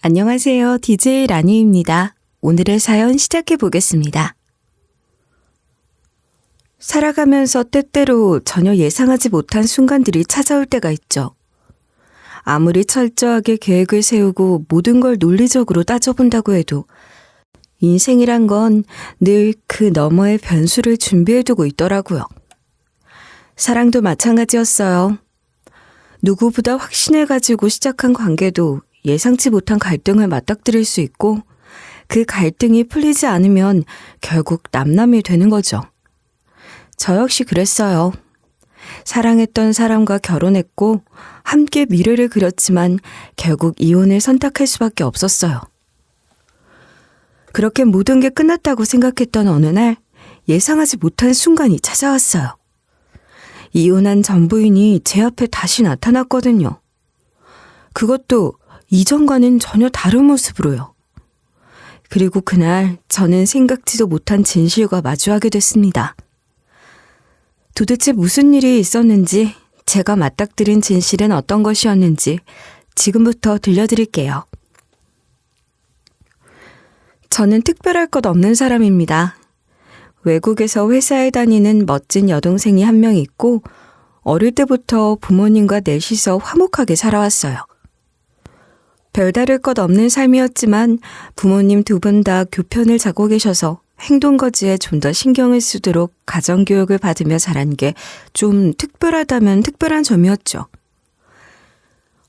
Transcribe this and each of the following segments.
안녕하세요. DJ 라니입니다. 오늘의 사연 시작해 보겠습니다. 살아가면서 때때로 전혀 예상하지 못한 순간들이 찾아올 때가 있죠. 아무리 철저하게 계획을 세우고 모든 걸 논리적으로 따져본다고 해도 인생이란 건 늘 그 너머의 변수를 준비해두고 있더라고요. 사랑도 마찬가지였어요. 누구보다 확신해가지고 시작한 관계도 예상치 못한 갈등을 맞닥뜨릴 수 있고 그 갈등이 풀리지 않으면 결국 남남이 되는 거죠. 저 역시 그랬어요. 사랑했던 사람과 결혼했고 함께 미래를 그렸지만 결국 이혼을 선택할 수밖에 없었어요. 그렇게 모든 게 끝났다고 생각했던 어느 날 예상하지 못한 순간이 찾아왔어요. 이혼한 전 부인이 제 앞에 다시 나타났거든요. 그것도 이전과는 전혀 다른 모습으로요. 그리고 그날 저는 생각지도 못한 진실과 마주하게 됐습니다. 도대체 무슨 일이 있었는지, 제가 맞닥뜨린 진실은 어떤 것이었는지 지금부터 들려드릴게요. 저는 특별할 것 없는 사람입니다. 외국에서 회사에 다니는 멋진 여동생이 한 명 있고 어릴 때부터 부모님과 넷이서 화목하게 살아왔어요. 별다를 것 없는 삶이었지만 부모님 두 분 다 교편을 잡고 계셔서 행동거지에 좀 더 신경을 쓰도록 가정교육을 받으며 자란 게 좀 특별하다면 특별한 점이었죠.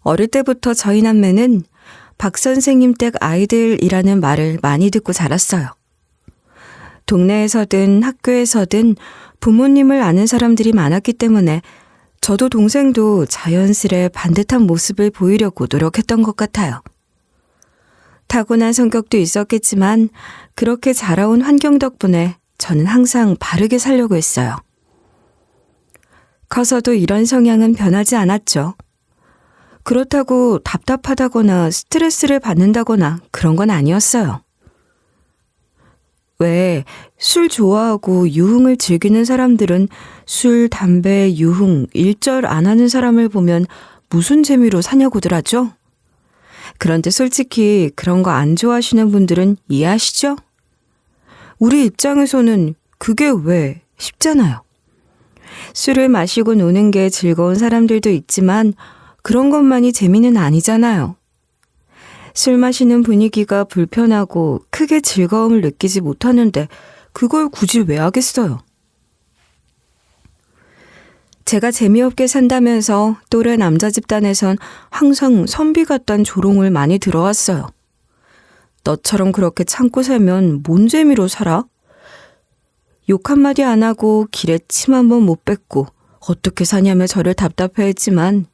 어릴 때부터 저희 남매는 박 선생님 댁 아이들이라는 말을 많이 듣고 자랐어요. 동네에서든 학교에서든 부모님을 아는 사람들이 많았기 때문에 저도 동생도 자연스레 반듯한 모습을 보이려고 노력했던 것 같아요. 타고난 성격도 있었겠지만 그렇게 자라온 환경 덕분에 저는 항상 바르게 살려고 했어요. 커서도 이런 성향은 변하지 않았죠. 그렇다고 답답하다거나 스트레스를 받는다거나 그런 건 아니었어요. 왜 술 좋아하고 유흥을 즐기는 사람들은 술, 담배, 유흥, 일절 안 하는 사람을 보면 무슨 재미로 사냐고들 하죠? 그런데 솔직히 그런 거 안 좋아하시는 분들은 이해하시죠? 우리 입장에서는 그게 왜 쉽잖아요. 술을 마시고 노는 게 즐거운 사람들도 있지만 그런 것만이 재미는 아니잖아요. 술 마시는 분위기가 불편하고 크게 즐거움을 느끼지 못하는데 그걸 굳이 왜 하겠어요? 제가 재미없게 산다면서 또래 남자 집단에선 항상 선비 같단 조롱을 많이 들어왔어요. 너처럼 그렇게 참고 살면 뭔 재미로 살아? 욕 한마디 안 하고 길에 침 한 번 못 뱉고 어떻게 사냐며 저를 답답해했지만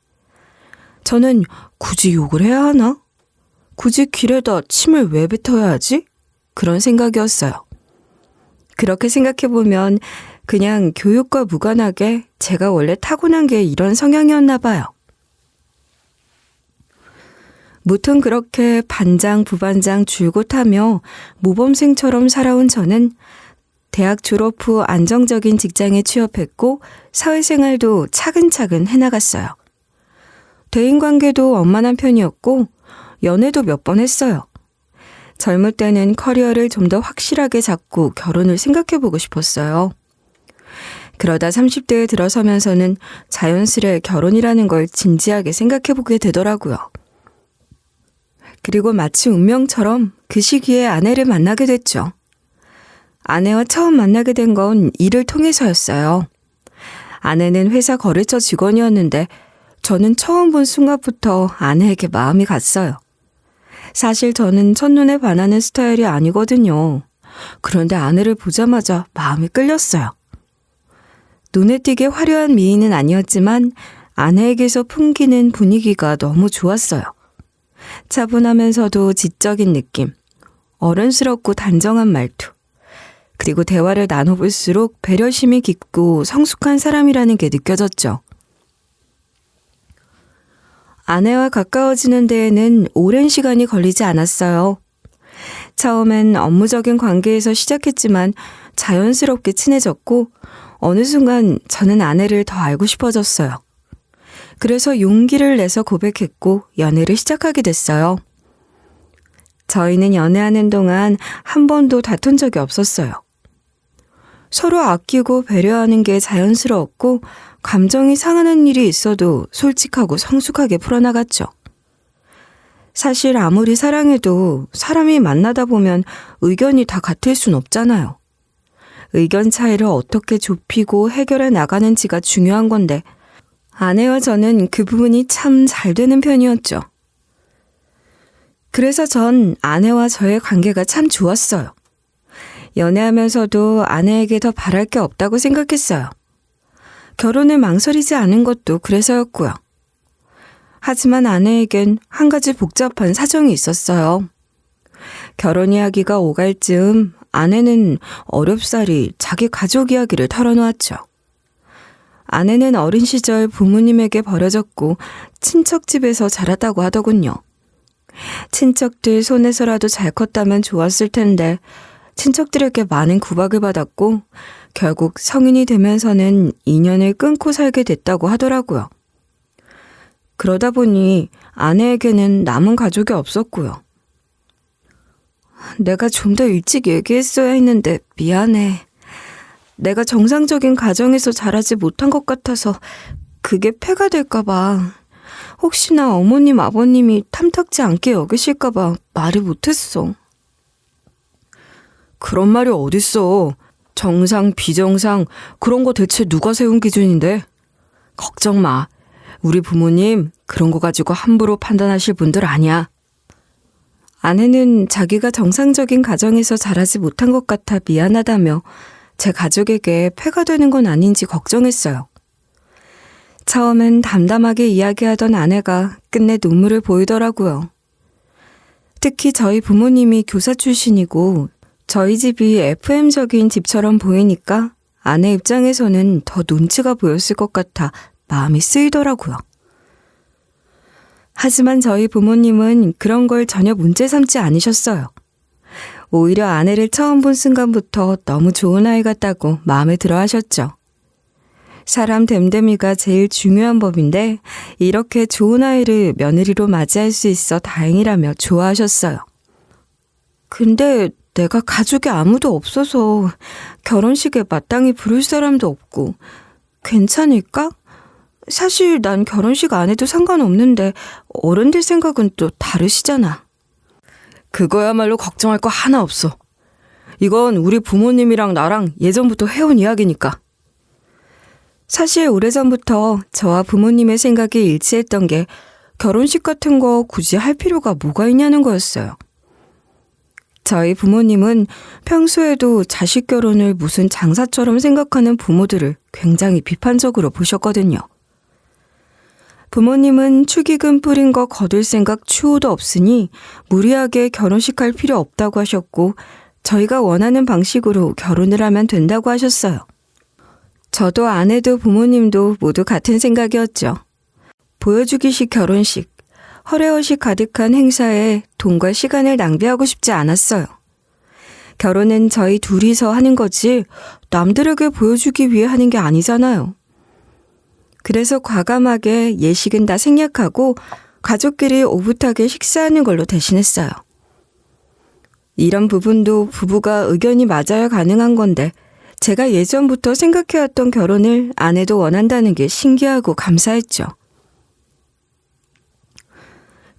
저는 굳이 욕을 해야 하나? 굳이 길에다 침을 왜 뱉어야 하지? 그런 생각이었어요. 그렇게 생각해보면 그냥 교육과 무관하게 제가 원래 타고난 게 이런 성향이었나 봐요. 무튼 그렇게 반장, 부반장 줄곧 하며 모범생처럼 살아온 저는 대학 졸업 후 안정적인 직장에 취업했고 사회생활도 차근차근 해나갔어요. 대인관계도 원만한 편이었고 연애도 몇 번 했어요. 젊을 때는 커리어를 좀 더 확실하게 잡고 결혼을 생각해보고 싶었어요. 그러다 30대에 들어서면서는 자연스레 결혼이라는 걸 진지하게 생각해보게 되더라고요. 그리고 마치 운명처럼 그 시기에 아내를 만나게 됐죠. 아내와 처음 만나게 된 건 일을 통해서였어요. 아내는 회사 거래처 직원이었는데 저는 처음 본 순간부터 아내에게 마음이 갔어요. 사실 저는 첫눈에 반하는 스타일이 아니거든요. 그런데 아내를 보자마자 마음이 끌렸어요. 눈에 띄게 화려한 미인은 아니었지만 아내에게서 풍기는 분위기가 너무 좋았어요. 차분하면서도 지적인 느낌, 어른스럽고 단정한 말투, 그리고 대화를 나눠볼수록 배려심이 깊고 성숙한 사람이라는 게 느껴졌죠. 아내와 가까워지는 데에는 오랜 시간이 걸리지 않았어요. 처음엔 업무적인 관계에서 시작했지만 자연스럽게 친해졌고 어느 순간 저는 아내를 더 알고 싶어졌어요. 그래서 용기를 내서 고백했고 연애를 시작하게 됐어요. 저희는 연애하는 동안 한 번도 다툰 적이 없었어요. 서로 아끼고 배려하는 게 자연스러웠고 감정이 상하는 일이 있어도 솔직하고 성숙하게 풀어나갔죠. 사실 아무리 사랑해도 사람이 만나다 보면 의견이 다 같을 순 없잖아요. 의견 차이를 어떻게 좁히고 해결해 나가는지가 중요한 건데 아내와 저는 그 부분이 참 잘 되는 편이었죠. 그래서 전 아내와 저의 관계가 참 좋았어요. 연애하면서도 아내에게 더 바랄 게 없다고 생각했어요. 결혼을 망설이지 않은 것도 그래서였고요. 하지만 아내에겐 한 가지 복잡한 사정이 있었어요. 결혼 이야기가 오갈 즈음 아내는 어렵사리 자기 가족 이야기를 털어놓았죠. 아내는 어린 시절 부모님에게 버려졌고 친척집에서 자랐다고 하더군요. 친척들 손에서라도 잘 컸다면 좋았을 텐데 친척들에게 많은 구박을 받았고 결국 성인이 되면서는 인연을 끊고 살게 됐다고 하더라고요. 그러다 보니 아내에게는 남은 가족이 없었고요. 내가 좀 더 일찍 얘기했어야 했는데 미안해. 내가 정상적인 가정에서 자라지 못한 것 같아서 그게 폐가 될까 봐. 혹시나 어머님 아버님이 탐탁지 않게 여기실까 봐 말을 못했어. 그런 말이 어딨어. 정상 비정상 그런 거 대체 누가 세운 기준인데? 걱정 마. 우리 부모님 그런 거 가지고 함부로 판단하실 분들 아니야. 아내는 자기가 정상적인 가정에서 자라지 못한 것 같아 미안하다며 제 가족에게 폐가 되는 건 아닌지 걱정했어요. 처음엔 담담하게 이야기하던 아내가 끝내 눈물을 보이더라고요. 특히 저희 부모님이 교사 출신이고 저희 집이 FM적인 집처럼 보이니까 아내 입장에서는 더 눈치가 보였을 것 같아 마음이 쓰이더라고요. 하지만 저희 부모님은 그런 걸 전혀 문제 삼지 않으셨어요. 오히려 아내를 처음 본 순간부터 너무 좋은 아이 같다고 마음에 들어 하셨죠. 사람 됨됨이가 제일 중요한 법인데 이렇게 좋은 아이를 며느리로 맞이할 수 있어 다행이라며 좋아하셨어요. 근데 내가 가족이 아무도 없어서 결혼식에 마땅히 부를 사람도 없고 괜찮을까? 사실 난 결혼식 안 해도 상관없는데 어른들 생각은 또 다르시잖아. 그거야말로 걱정할 거 하나 없어. 이건 우리 부모님이랑 나랑 예전부터 해온 이야기니까. 사실 오래전부터 저와 부모님의 생각이 일치했던 게 결혼식 같은 거 굳이 할 필요가 뭐가 있냐는 거였어요. 저희 부모님은 평소에도 자식 결혼을 무슨 장사처럼 생각하는 부모들을 굉장히 비판적으로 보셨거든요. 부모님은 축의금 뿌린 거 거둘 생각 추호도 없으니 무리하게 결혼식 할 필요 없다고 하셨고 저희가 원하는 방식으로 결혼을 하면 된다고 하셨어요. 저도 아내도 부모님도 모두 같은 생각이었죠. 보여주기식 결혼식, 허례허식 가득한 행사에 돈과 시간을 낭비하고 싶지 않았어요. 결혼은 저희 둘이서 하는 거지 남들에게 보여주기 위해 하는 게 아니잖아요. 그래서 과감하게 예식은 다 생략하고 가족끼리 오붓하게 식사하는 걸로 대신했어요. 이런 부분도 부부가 의견이 맞아야 가능한 건데 제가 예전부터 생각해왔던 결혼을 아내도 원한다는 게 신기하고 감사했죠.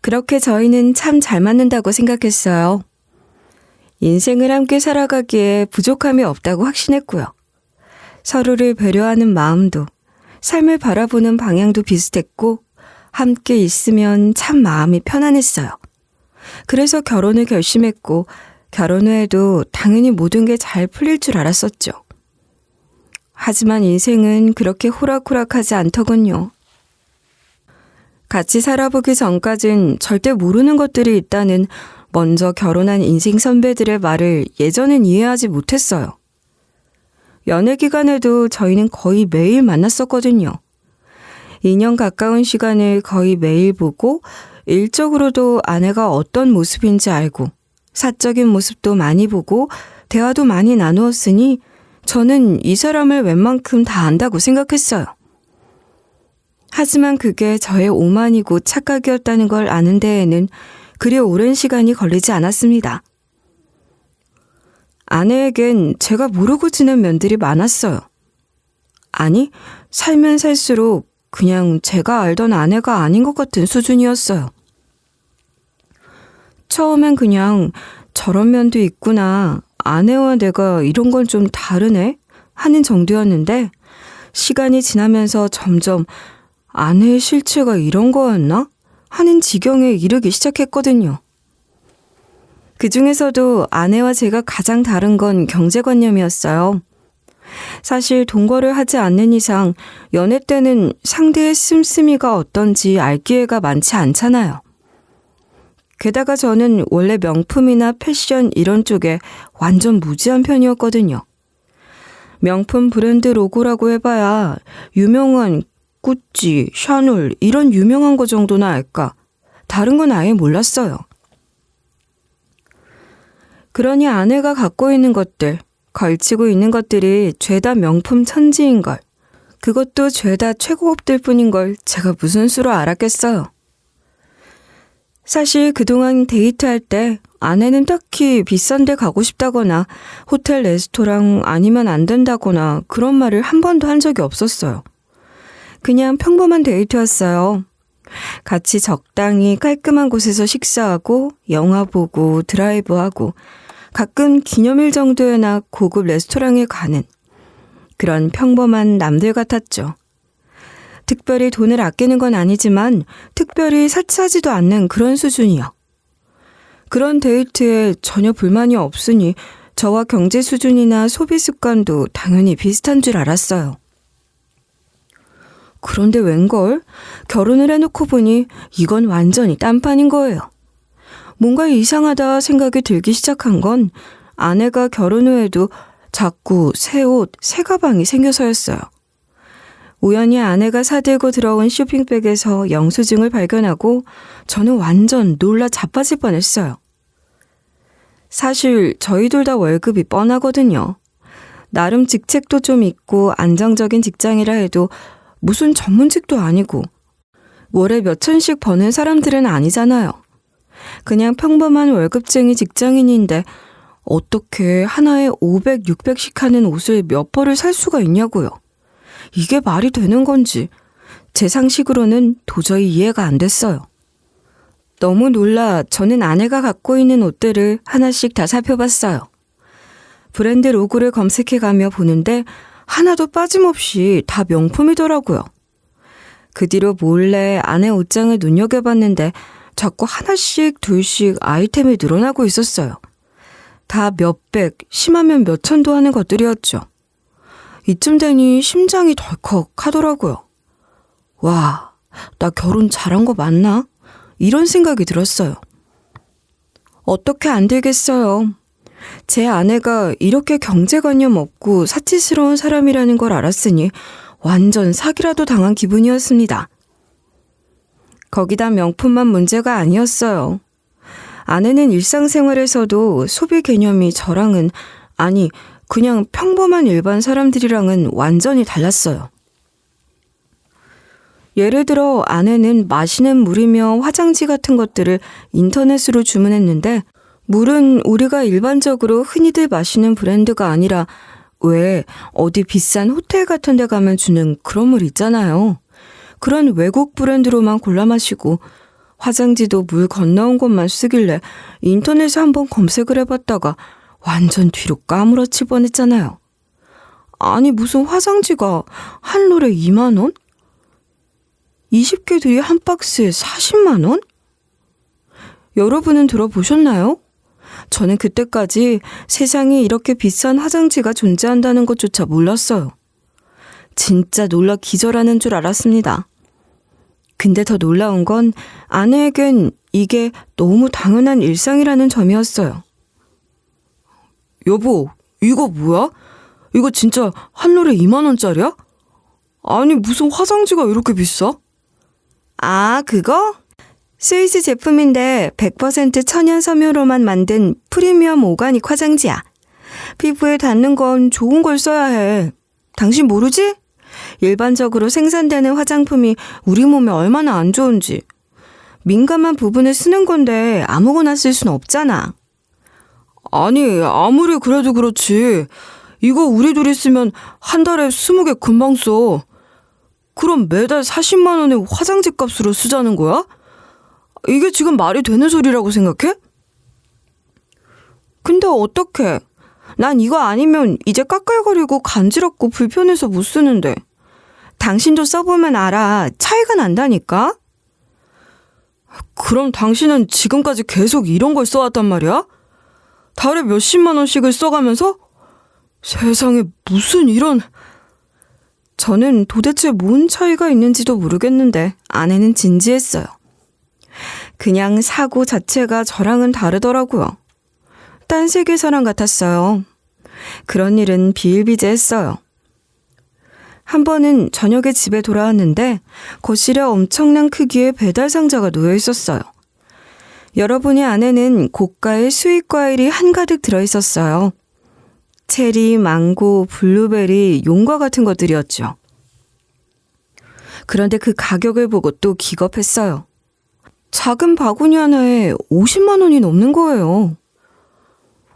그렇게 저희는 참 잘 맞는다고 생각했어요. 인생을 함께 살아가기에 부족함이 없다고 확신했고요. 서로를 배려하는 마음도 삶을 바라보는 방향도 비슷했고 함께 있으면 참 마음이 편안했어요. 그래서 결혼을 결심했고 결혼 후에도 당연히 모든 게 잘 풀릴 줄 알았었죠. 하지만 인생은 그렇게 호락호락하지 않더군요. 같이 살아보기 전까진 절대 모르는 것들이 있다는 먼저 결혼한 인생 선배들의 말을 예전엔 이해하지 못했어요. 연애 기간에도 저희는 거의 매일 만났었거든요. 2년 가까운 시간을 거의 매일 보고 일적으로도 아내가 어떤 모습인지 알고 사적인 모습도 많이 보고 대화도 많이 나누었으니 저는 이 사람을 웬만큼 다 안다고 생각했어요. 하지만 그게 저의 오만이고 착각이었다는 걸 아는 데에는 그리 오랜 시간이 걸리지 않았습니다. 아내에겐 제가 모르고 지낸 면들이 많았어요. 아니, 살면 살수록 그냥 제가 알던 아내가 아닌 것 같은 수준이었어요. 처음엔 그냥 저런 면도 있구나, 아내와 내가 이런 건 좀 다르네 하는 정도였는데 시간이 지나면서 점점 아내의 실체가 이런 거였나? 하는 지경에 이르기 시작했거든요. 그 중에서도 아내와 제가 가장 다른 건 경제관념이었어요. 사실 동거를 하지 않는 이상 연애 때는 상대의 씀씀이가 어떤지 알 기회가 많지 않잖아요. 게다가 저는 원래 명품이나 패션 이런 쪽에 완전 무지한 편이었거든요. 명품 브랜드 로고라고 해봐야 유명한 구찌, 샤넬 이런 유명한 거 정도나 알까. 다른 건 아예 몰랐어요. 그러니 아내가 갖고 있는 것들, 걸치고 있는 것들이 죄다 명품 천지인걸. 그것도 죄다 최고급들 뿐인걸 제가 무슨 수로 알았겠어요. 사실 그동안 데이트할 때 아내는 딱히 비싼 데 가고 싶다거나 호텔 레스토랑 아니면 안 된다거나 그런 말을 한 번도 한 적이 없었어요. 그냥 평범한 데이트였어요. 같이 적당히 깔끔한 곳에서 식사하고 영화 보고 드라이브하고 가끔 기념일 정도에나 고급 레스토랑에 가는 그런 평범한 남들 같았죠. 특별히 돈을 아끼는 건 아니지만 특별히 사치하지도 않는 그런 수준이요. 그런 데이트에 전혀 불만이 없으니 저와 경제 수준이나 소비 습관도 당연히 비슷한 줄 알았어요. 그런데 웬걸? 결혼을 해놓고 보니 이건 완전히 딴판인 거예요. 뭔가 이상하다 생각이 들기 시작한 건 아내가 결혼 후에도 자꾸 새 옷, 새 가방이 생겨서였어요. 우연히 아내가 사들고 들어온 쇼핑백에서 영수증을 발견하고 저는 완전 놀라 자빠질 뻔했어요. 사실 저희 둘 다 월급이 뻔하거든요. 나름 직책도 좀 있고 안정적인 직장이라 해도 무슨 전문직도 아니고 월에 몇 천씩 버는 사람들은 아니잖아요. 그냥 평범한 월급쟁이 직장인인데 어떻게 하나에 500, 600씩 하는 옷을 몇 벌을 살 수가 있냐고요. 이게 말이 되는 건지 제 상식으로는 도저히 이해가 안 됐어요. 너무 놀라 저는 아내가 갖고 있는 옷들을 하나씩 다 살펴봤어요. 브랜드 로고를 검색해가며 보는데 하나도 빠짐없이 다 명품이더라고요. 그 뒤로 몰래 아내 옷장을 눈여겨봤는데 자꾸 하나씩 둘씩 아이템이 늘어나고 있었어요. 다 몇백, 심하면 몇천도 하는 것들이었죠. 이쯤 되니 심장이 덜컥 하더라고요. 와, 나 결혼 잘한 거 맞나? 이런 생각이 들었어요. 어떻게 안 되겠어요. 제 아내가 이렇게 경제관념 없고 사치스러운 사람이라는 걸 알았으니 완전 사기라도 당한 기분이었습니다. 거기다 명품만 문제가 아니었어요. 아내는 일상생활에서도 소비 개념이 저랑은, 아니 그냥 평범한 일반 사람들이랑은 완전히 달랐어요. 예를 들어 아내는 마시는 물이며 화장지 같은 것들을 인터넷으로 주문했는데 물은 우리가 일반적으로 흔히들 마시는 브랜드가 아니라 왜 어디 비싼 호텔 같은 데 가면 주는 그런 물 있잖아요. 그런 외국 브랜드로만 골라 마시고 화장지도 물 건너온 것만 쓰길래 인터넷에 한번 검색을 해봤다가 완전 뒤로 까무러칠 뻔했잖아요. 아니 무슨 화장지가 한 롤에 2만 원? 20개들이 한 박스에 40만 원? 여러분은 들어보셨나요? 저는 그때까지 세상에 이렇게 비싼 화장지가 존재한다는 것조차 몰랐어요. 진짜 놀라 기절하는 줄 알았습니다. 근데 더 놀라운 건 아내에겐 이게 너무 당연한 일상이라는 점이었어요. 여보, 이거 뭐야? 이거 진짜 한 롤에 2만 원짜리야? 아니 무슨 화장지가 이렇게 비싸? 아, 그거? 스위스 제품인데 100% 천연 섬유로만 만든 프리미엄 오가닉 화장지야. 피부에 닿는 건 좋은 걸 써야 해. 당신 모르지? 일반적으로 생산되는 화장품이 우리 몸에 얼마나 안 좋은지. 민감한 부분을 쓰는 건데 아무거나 쓸 순 없잖아. 아니, 아무리 그래도 그렇지. 이거 우리 둘이 쓰면 한 달에 20개 금방 써. 그럼 매달 40만 원의 화장지 값으로 쓰자는 거야? 이게 지금 말이 되는 소리라고 생각해? 근데 어떡해. 난 이거 아니면 이제 까끌거리고 간지럽고 불편해서 못 쓰는데. 당신도 써보면 알아. 차이가 난다니까? 그럼 당신은 지금까지 계속 이런 걸 써왔단 말이야? 달에 몇십만 원씩을 써가면서? 세상에 무슨 이런... 저는 도대체 뭔 차이가 있는지도 모르겠는데 아내는 진지했어요. 그냥 사고 자체가 저랑은 다르더라고요. 딴 세계 사람 같았어요. 그런 일은 비일비재했어요. 한 번은 저녁에 집에 돌아왔는데 거실에 엄청난 크기의 배달 상자가 놓여 있었어요. 여러분의 안에는 고가의 수입 과일이 한가득 들어있었어요. 체리, 망고, 블루베리, 용과 같은 것들이었죠. 그런데 그 가격을 보고 또 기겁했어요. 작은 바구니 하나에 50만 원이 넘는 거예요.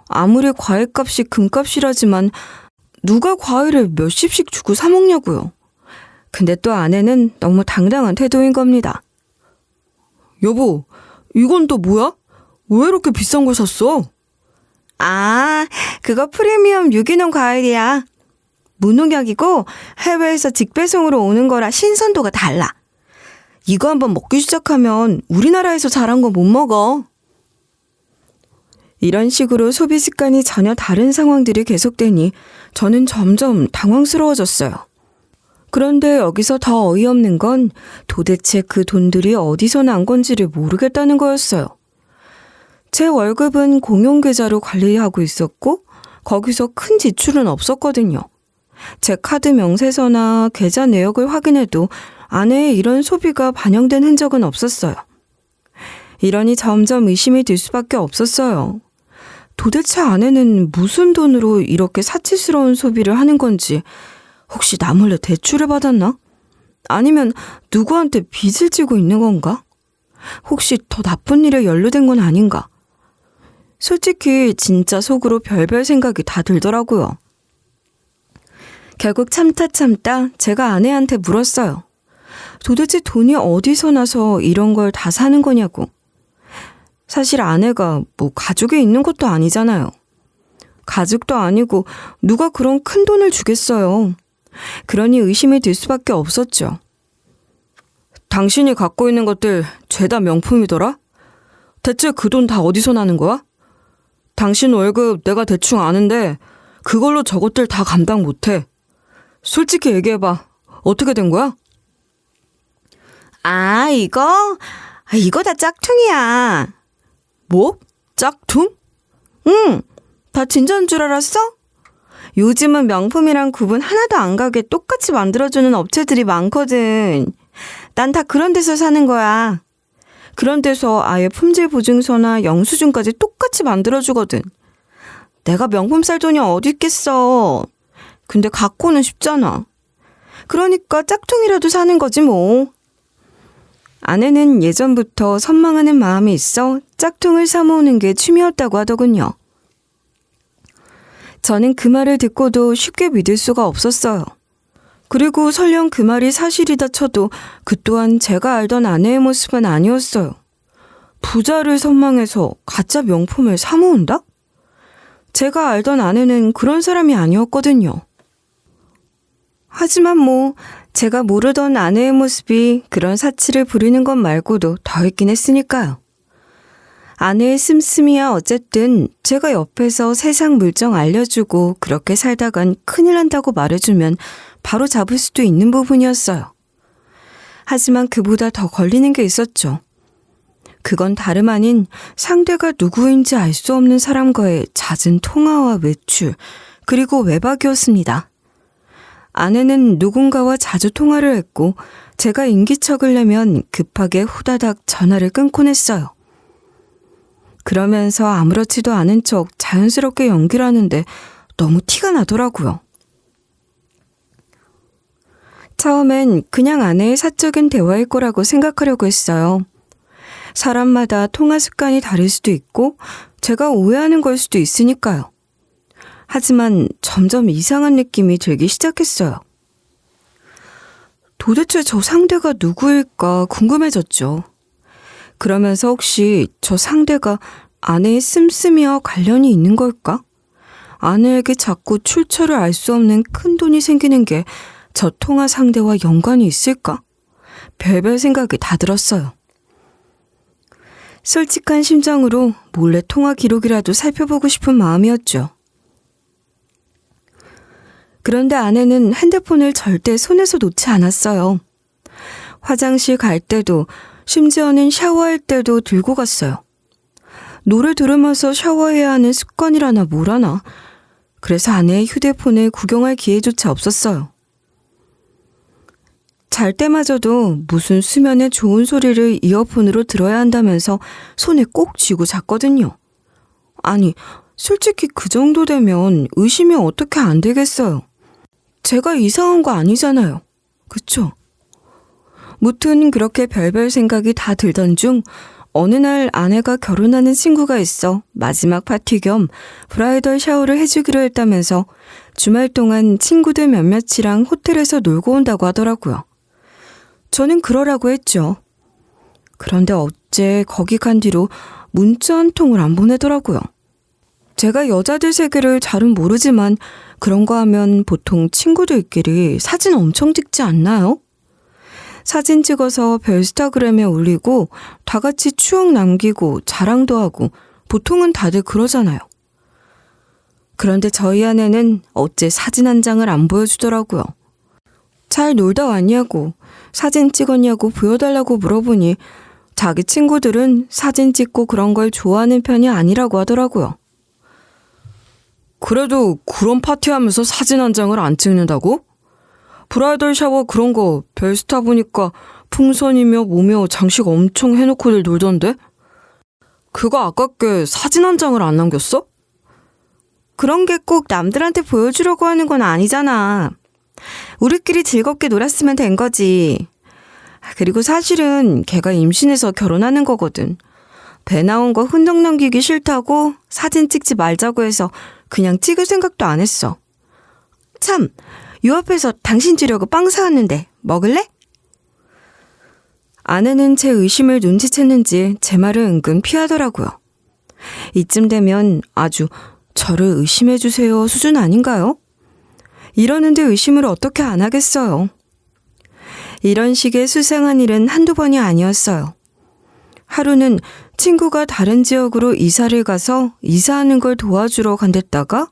아무리 과일값이 금값이라지만 누가 과일을 몇십씩 주고 사 먹냐고요. 근데 또 아내는 너무 당당한 태도인 겁니다. 여보, 이건 또 뭐야? 왜 이렇게 비싼 걸 샀어? 아, 그거 프리미엄 유기농 과일이야. 무농약이고 해외에서 직배송으로 오는 거라 신선도가 달라. 이거 한번 먹기 시작하면 우리나라에서 자란 거 못 먹어. 이런 식으로 소비 습관이 전혀 다른 상황들이 계속되니 저는 점점 당황스러워졌어요. 그런데 여기서 더 어이없는 건 도대체 그 돈들이 어디서 난 건지를 모르겠다는 거였어요. 제 월급은 공용계좌로 관리하고 있었고 거기서 큰 지출은 없었거든요. 제 카드 명세서나 계좌 내역을 확인해도 아내의 이런 소비가 반영된 흔적은 없었어요. 이러니 점점 의심이 들 수밖에 없었어요. 도대체 아내는 무슨 돈으로 이렇게 사치스러운 소비를 하는 건지, 혹시 나 몰래 대출을 받았나? 아니면 누구한테 빚을 지고 있는 건가? 혹시 더 나쁜 일에 연루된 건 아닌가? 솔직히 진짜 속으로 별별 생각이 다 들더라고요. 결국 참다 제가 아내한테 물었어요. 도대체 돈이 어디서 나서 이런 걸 다 사는 거냐고. 사실 아내가 뭐 가족이 있는 것도 아니잖아요. 가족도 아니고 누가 그런 큰 돈을 주겠어요. 그러니 의심이 들 수밖에 없었죠. 당신이 갖고 있는 것들 죄다 명품이더라? 대체 그 돈 다 어디서 나는 거야? 당신 월급 내가 대충 아는데 그걸로 저것들 다 감당 못해. 솔직히 얘기해봐. 어떻게 된 거야? 아, 이거 다 짝퉁이야. 뭐? 짝퉁? 응, 다 진짜인 줄 알았어? 요즘은 명품이랑 구분 하나도 안 가게 똑같이 만들어주는 업체들이 많거든. 난 다 그런 데서 사는 거야. 그런 데서 아예 품질 보증서나 영수증까지 똑같이 만들어주거든. 내가 명품 살 돈이 어디 있겠어. 근데 갖고는 싶잖아. 그러니까 짝퉁이라도 사는 거지 뭐. 아내는 예전부터 선망하는 마음이 있어 짝퉁을 사모으는 게 취미였다고 하더군요. 저는 그 말을 듣고도 쉽게 믿을 수가 없었어요. 그리고 설령 그 말이 사실이다 쳐도 그 또한 제가 알던 아내의 모습은 아니었어요. 부자를 선망해서 가짜 명품을 사모은다? 제가 알던 아내는 그런 사람이 아니었거든요. 하지만 뭐 제가 모르던 아내의 모습이 그런 사치를 부리는 것 말고도 더 있긴 했으니까요. 아내의 씀씀이야 어쨌든 제가 옆에서 세상 물정 알려주고 그렇게 살다간 큰일 난다고 말해주면 바로 잡을 수도 있는 부분이었어요. 하지만 그보다 더 걸리는 게 있었죠. 그건 다름 아닌 상대가 누구인지 알 수 없는 사람과의 잦은 통화와 외출, 그리고 외박이었습니다. 아내는 누군가와 자주 통화를 했고 제가 인기척을 내면 급하게 후다닥 전화를 끊곤 했어요. 그러면서 아무렇지도 않은 척 자연스럽게 연기를 하는데 너무 티가 나더라고요. 처음엔 그냥 아내의 사적인 대화일 거라고 생각하려고 했어요. 사람마다 통화 습관이 다를 수도 있고 제가 오해하는 걸 수도 있으니까요. 하지만 점점 이상한 느낌이 들기 시작했어요. 도대체 저 상대가 누구일까 궁금해졌죠. 그러면서 혹시 저 상대가 아내의 씀씀이와 관련이 있는 걸까? 아내에게 자꾸 출처를 알 수 없는 큰 돈이 생기는 게 저 통화 상대와 연관이 있을까? 별별 생각이 다 들었어요. 솔직한 심정으로 몰래 통화 기록이라도 살펴보고 싶은 마음이었죠. 그런데 아내는 핸드폰을 절대 손에서 놓지 않았어요. 화장실 갈 때도, 심지어는 샤워할 때도 들고 갔어요. 노래 들으면서 샤워해야 하는 습관이라나 뭐라나. 그래서 아내의 휴대폰을 구경할 기회조차 없었어요. 잘 때마저도 무슨 수면에 좋은 소리를 이어폰으로 들어야 한다면서 손에 꼭 쥐고 잤거든요. 아니, 솔직히 그 정도 되면 의심이 어떻게 안 되겠어요. 제가 이상한 거 아니잖아요. 그쵸? 무튼 그렇게 별별 생각이 다 들던 중 어느 날 아내가 결혼하는 친구가 있어 마지막 파티 겸 브라이덜 샤워를 해주기로 했다면서 주말 동안 친구들 몇몇이랑 호텔에서 놀고 온다고 하더라고요. 저는 그러라고 했죠. 그런데 어째 거기 간 뒤로 문자 한 통을 안 보내더라고요. 제가 여자들 세계를 잘은 모르지만 그런 거 하면 보통 친구들끼리 사진 엄청 찍지 않나요? 사진 찍어서 별스타그램에 올리고 다 같이 추억 남기고 자랑도 하고 보통은 다들 그러잖아요. 그런데 저희 아내는 어째 사진 한 장을 안 보여주더라고요. 잘 놀다 왔냐고, 사진 찍었냐고 보여달라고 물어보니 자기 친구들은 사진 찍고 그런 걸 좋아하는 편이 아니라고 하더라고요. 그래도 그런 파티하면서 사진 한 장을 안 찍는다고? 브라이덜 샤워 그런 거 별스타 보니까 풍선이며 뭐며 장식 엄청 해놓고들 놀던데? 그거 아깝게 사진 한 장을 안 남겼어? 그런 게 꼭 남들한테 보여주려고 하는 건 아니잖아. 우리끼리 즐겁게 놀았으면 된 거지. 그리고 사실은 걔가 임신해서 결혼하는 거거든. 배 나온 거 흔적 남기기 싫다고 사진 찍지 말자고 해서 그냥 찍을 생각도 안 했어. 참, 요 앞에서 당신 주려고 빵 사왔는데 먹을래? 아내는 제 의심을 눈치챘는지 제 말을 은근 피하더라고요. 이쯤 되면 아주 저를 의심해주세요 수준 아닌가요? 이러는데 의심을 어떻게 안 하겠어요. 이런 식의 수상한 일은 한두 번이 아니었어요. 하루는 친구가 다른 지역으로 이사를 가서 이사하는 걸 도와주러 간댔다가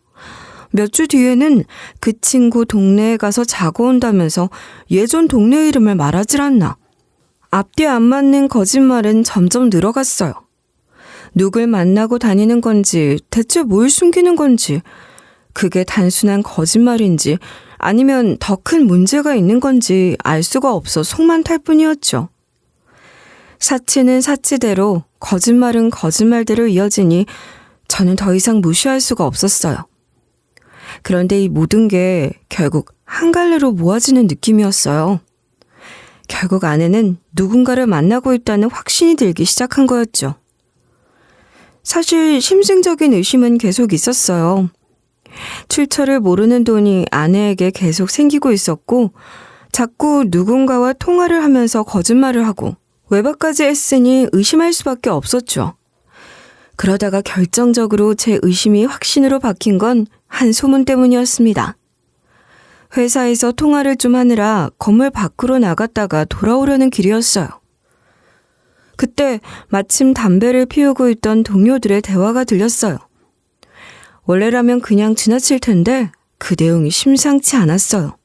몇 주 뒤에는 그 친구 동네에 가서 자고 온다면서 예전 동네 이름을 말하질 않나. 앞뒤 안 맞는 거짓말은 점점 늘어갔어요. 누굴 만나고 다니는 건지 대체 뭘 숨기는 건지 그게 단순한 거짓말인지 아니면 더 큰 문제가 있는 건지 알 수가 없어 속만 탈 뿐이었죠. 사치는 사치대로 거짓말은 거짓말대로 이어지니 저는 더 이상 무시할 수가 없었어요. 그런데 이 모든 게 결국 한 갈래로 모아지는 느낌이었어요. 결국 아내는 누군가를 만나고 있다는 확신이 들기 시작한 거였죠. 사실 심층적인 의심은 계속 있었어요. 출처를 모르는 돈이 아내에게 계속 생기고 있었고 자꾸 누군가와 통화를 하면서 거짓말을 하고 외박까지 했으니 의심할 수밖에 없었죠. 그러다가 결정적으로 제 의심이 확신으로 바뀐 건 한 소문 때문이었습니다. 회사에서 통화를 좀 하느라 건물 밖으로 나갔다가 돌아오려는 길이었어요. 그때 마침 담배를 피우고 있던 동료들의 대화가 들렸어요. 원래라면 그냥 지나칠 텐데 그 내용이 심상치 않았어요.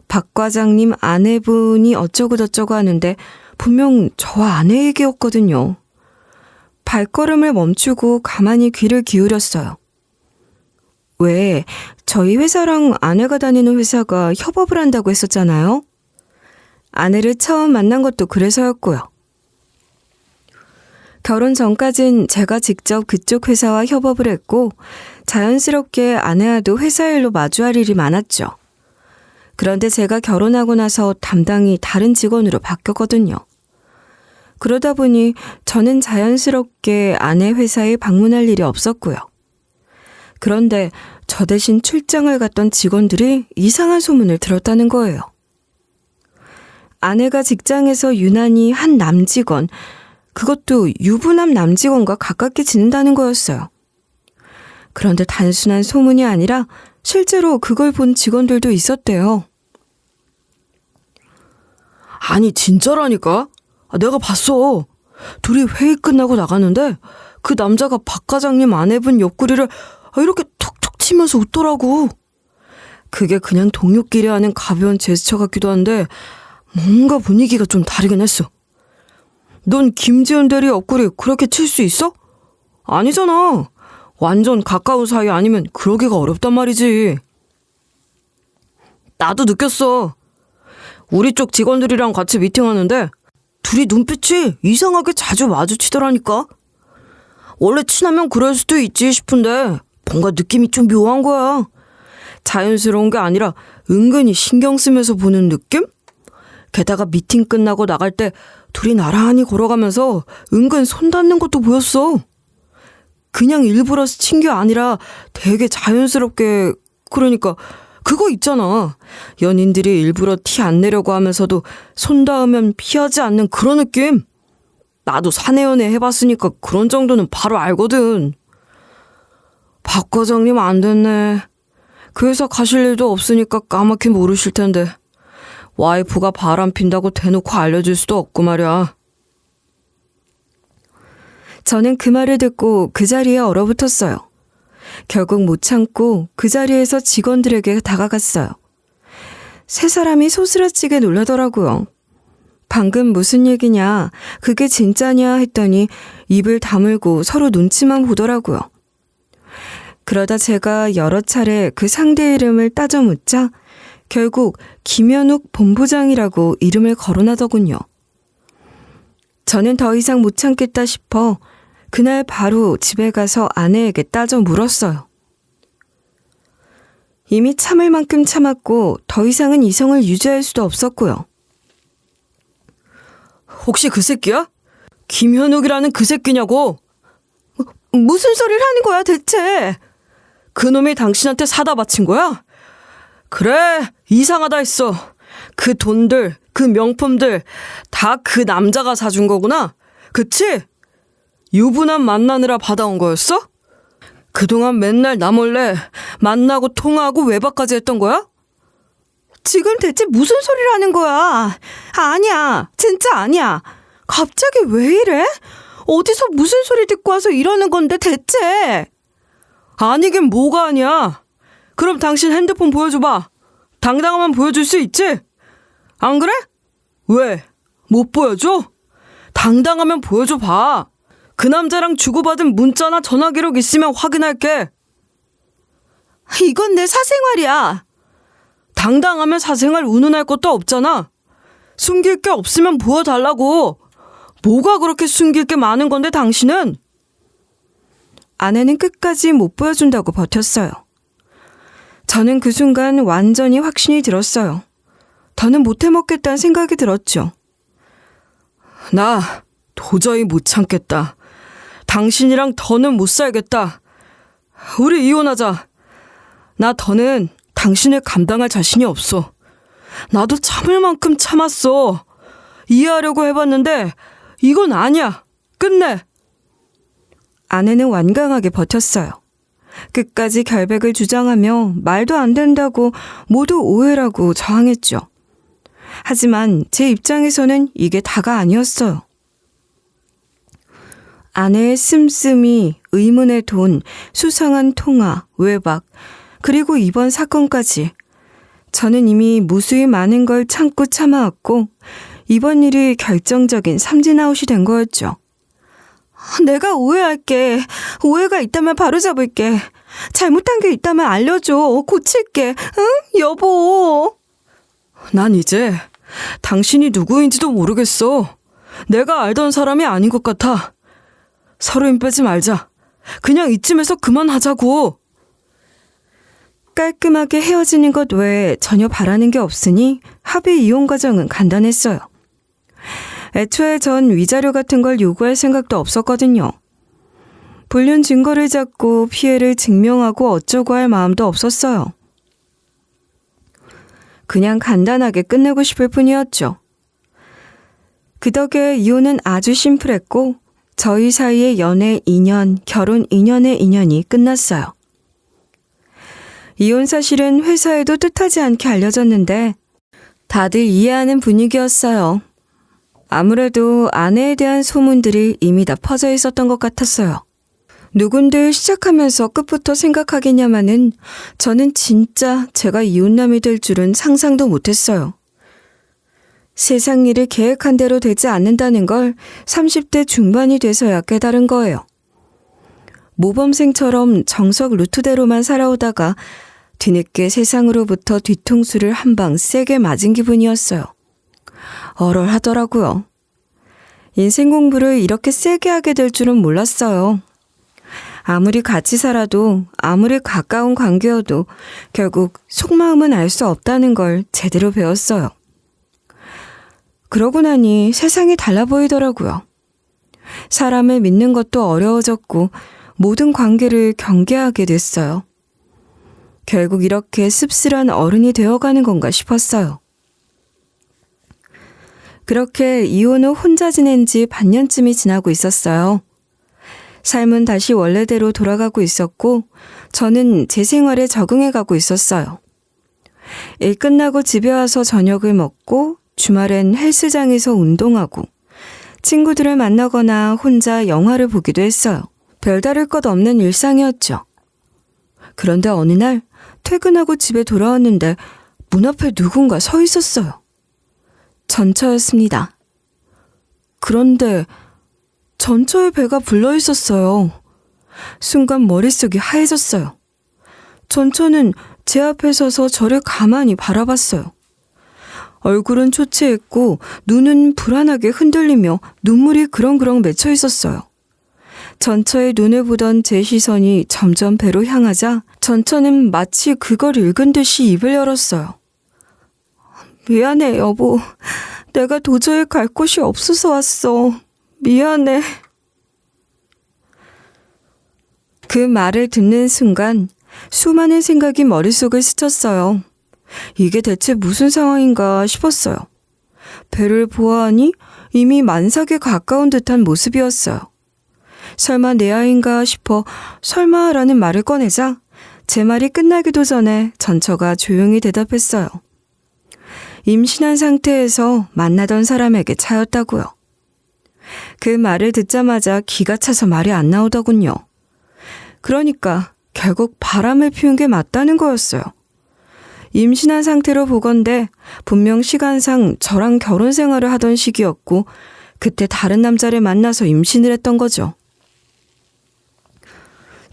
박 과장님 아내분이 어쩌고저쩌고 하는데 분명 저와 아내 얘기였거든요. 발걸음을 멈추고 가만히 귀를 기울였어요. 왜 저희 회사랑 아내가 다니는 회사가 협업을 한다고 했었잖아요. 아내를 처음 만난 것도 그래서였고요. 결혼 전까진 제가 직접 그쪽 회사와 협업을 했고 자연스럽게 아내와도 회사 일로 마주할 일이 많았죠. 그런데 제가 결혼하고 나서 담당이 다른 직원으로 바뀌었거든요. 그러다 보니 저는 자연스럽게 아내 회사에 방문할 일이 없었고요. 그런데 저 대신 출장을 갔던 직원들이 이상한 소문을 들었다는 거예요. 아내가 직장에서 유난히 한 남직원, 그것도 유부남 남직원과 가깝게 지낸다는 거였어요. 그런데 단순한 소문이 아니라 실제로 그걸 본 직원들도 있었대요. 아니 진짜라니까? 내가 봤어. 둘이 회의 끝나고 나갔는데 그 남자가 박 과장님 아내분 옆구리를 이렇게 툭툭 치면서 웃더라고. 그게 그냥 동료끼리 하는 가벼운 제스처 같기도 한데 뭔가 분위기가 좀 다르긴 했어. 넌 김지은 대리 옆구리 그렇게 칠 수 있어? 아니잖아. 완전 가까운 사이 아니면 그러기가 어렵단 말이지. 나도 느꼈어. 우리 쪽 직원들이랑 같이 미팅하는데 둘이 눈빛이 이상하게 자주 마주치더라니까. 원래 친하면 그럴 수도 있지 싶은데 뭔가 느낌이 좀 묘한 거야. 자연스러운 게 아니라 은근히 신경 쓰면서 보는 느낌? 게다가 미팅 끝나고 나갈 때 둘이 나란히 걸어가면서 은근 손 닿는 것도 보였어. 그냥 일부러 스친 게 아니라 되게 자연스럽게. 그러니까 그거 있잖아. 연인들이 일부러 티 안 내려고 하면서도 손 닿으면 피하지 않는 그런 느낌. 나도 사내연애 해봤으니까 그런 정도는 바로 알거든. 박 과장님 안 됐네. 그 회사 가실 일도 없으니까 까맣게 모르실 텐데 와이프가 바람 핀다고 대놓고 알려줄 수도 없고 말이야. 저는 그 말을 듣고 그 자리에 얼어붙었어요. 결국 못 참고 그 자리에서 직원들에게 다가갔어요. 세 사람이 소스라치게 놀라더라고요. 방금 무슨 얘기냐, 그게 진짜냐 했더니 입을 다물고 서로 눈치만 보더라고요. 그러다 제가 여러 차례 그 상대 이름을 따져 묻자 결국 김현욱 본부장이라고 이름을 거론하더군요. 저는 더 이상 못 참겠다 싶어 그날 바로 집에 가서 아내에게 따져 물었어요. 이미 참을 만큼 참았고 더 이상은 이성을 유지할 수도 없었고요. 혹시 그 새끼야? 김현욱이라는 그 새끼냐고? 무슨 소리를 하는 거야 대체? 그놈이 당신한테 사다 바친 거야? 그래, 이상하다 했어. 그 돈들, 그 명품들 다 그 남자가 사준 거구나. 그치? 유부남 만나느라 받아온 거였어? 그동안 맨날 나 몰래 만나고 통화하고 외박까지 했던 거야? 지금 대체 무슨 소리를 하는 거야? 아니야, 진짜 아니야. 갑자기 왜 이래? 어디서 무슨 소리 듣고 와서 이러는 건데 대체? 아니긴 뭐가 아니야. 그럼 당신 핸드폰 보여줘봐. 당당하면 보여줄 수 있지? 안 그래? 왜? 못 보여줘? 당당하면 보여줘봐. 그 남자랑 주고받은 문자나 전화 기록 있으면 확인할게. 이건 내 사생활이야. 당당하면 사생활 운운할 것도 없잖아. 숨길 게 없으면 보여달라고. 뭐가 그렇게 숨길 게 많은 건데 당신은? 아내는 끝까지 못 보여준다고 버텼어요. 저는 그 순간 완전히 확신이 들었어요. 더는 못 해먹겠다는 생각이 들었죠. 나 도저히 못 참겠다. 당신이랑 더는 못 살겠다. 우리 이혼하자. 나 더는 당신을 감당할 자신이 없어. 나도 참을 만큼 참았어. 이해하려고 해봤는데 이건 아니야. 끝내. 아내는 완강하게 버텼어요. 끝까지 결백을 주장하며 말도 안 된다고 모두 오해라고 저항했죠. 하지만 제 입장에서는 이게 다가 아니었어요. 아내의 씀씀이, 의문의 돈, 수상한 통화, 외박, 그리고 이번 사건까지 저는 이미 무수히 많은 걸 참고 참아왔고 이번 일이 결정적인 삼진아웃이 된 거였죠. 내가 오해할게. 오해가 있다면 바로잡을게. 잘못한 게 있다면 알려줘. 고칠게. 응? 여보. 난 이제 당신이 누구인지도 모르겠어. 내가 알던 사람이 아닌 것 같아. 서로 힘 빼지 말자. 그냥 이쯤에서 그만하자고. 깔끔하게 헤어지는 것 외에 전혀 바라는 게 없으니 합의 이혼 과정은 간단했어요. 애초에 전 위자료 같은 걸 요구할 생각도 없었거든요. 불륜 증거를 잡고 피해를 증명하고 어쩌고 할 마음도 없었어요. 그냥 간단하게 끝내고 싶을 뿐이었죠. 그 덕에 이혼은 아주 심플했고 저희 사이의 연애 2년, 결혼 2년의 인연이 끝났어요. 이혼 사실은 회사에도 뜻하지 않게 알려졌는데 다들 이해하는 분위기였어요. 아무래도 아내에 대한 소문들이 이미 다 퍼져 있었던 것 같았어요. 누군들 시작하면서 끝부터 생각하겠냐마는 저는 진짜 제가 이혼남이 될 줄은 상상도 못했어요. 세상 일이 계획한 대로 되지 않는다는 걸 30대 중반이 돼서야 깨달은 거예요. 모범생처럼 정석 루트대로만 살아오다가 뒤늦게 세상으로부터 뒤통수를 한 방 세게 맞은 기분이었어요. 얼얼하더라고요. 인생 공부를 이렇게 세게 하게 될 줄은 몰랐어요. 아무리 같이 살아도 아무리 가까운 관계여도 결국 속마음은 알 수 없다는 걸 제대로 배웠어요. 그러고 나니 세상이 달라 보이더라고요. 사람을 믿는 것도 어려워졌고 모든 관계를 경계하게 됐어요. 결국 이렇게 씁쓸한 어른이 되어가는 건가 싶었어요. 그렇게 이혼 후 혼자 지낸 지 반년쯤이 지나고 있었어요. 삶은 다시 원래대로 돌아가고 있었고 저는 제 생활에 적응해가고 있었어요. 일 끝나고 집에 와서 저녁을 먹고 주말엔 헬스장에서 운동하고 친구들을 만나거나 혼자 영화를 보기도 했어요. 별다를 것 없는 일상이었죠. 그런데 어느 날 퇴근하고 집에 돌아왔는데 문 앞에 누군가 서 있었어요. 전처였습니다. 그런데 전처의 배가 불러 있었어요. 순간 머릿속이 하얘졌어요. 전처는 제 앞에 서서 저를 가만히 바라봤어요. 얼굴은 초췌했고 눈은 불안하게 흔들리며 눈물이 그렁그렁 맺혀 있었어요. 전처의 눈을 보던 제 시선이 점점 배로 향하자 전처는 마치 그걸 읽은 듯이 입을 열었어요. 미안해, 여보. 내가 도저히 갈 곳이 없어서 왔어. 미안해. 그 말을 듣는 순간 수많은 생각이 머릿속을 스쳤어요. 이게 대체 무슨 상황인가 싶었어요. 배를 보아하니 이미 만삭에 가까운 듯한 모습이었어요. 설마 내 아이인가 싶어 설마라는 말을 꺼내자 제 말이 끝나기도 전에 전처가 조용히 대답했어요. 임신한 상태에서 만나던 사람에게 차였다고요. 그 말을 듣자마자 기가 차서 말이 안 나오더군요. 그러니까 결국 바람을 피운 게 맞다는 거였어요. 임신한 상태로 보건대 분명 시간상 저랑 결혼 생활을 하던 시기였고 그때 다른 남자를 만나서 임신을 했던 거죠.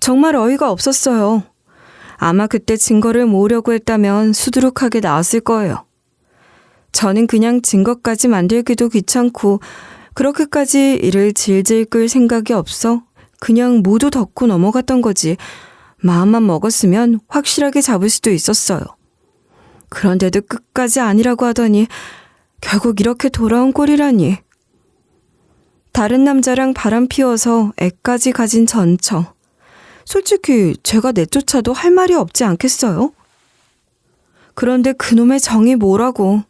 정말 어이가 없었어요. 아마 그때 증거를 모으려고 했다면 수두룩하게 나왔을 거예요. 저는 그냥 증거까지 만들기도 귀찮고 그렇게까지 이를 질질 끌 생각이 없어 그냥 모두 덮고 넘어갔던 거지. 마음만 먹었으면 확실하게 잡을 수도 있었어요. 그런데도 끝까지 아니라고 하더니 결국 이렇게 돌아온 꼴이라니. 다른 남자랑 바람 피워서 애까지 가진 전처. 솔직히 제가 내쫓아도 할 말이 없지 않겠어요? 그런데 그놈의 정이 뭐라고.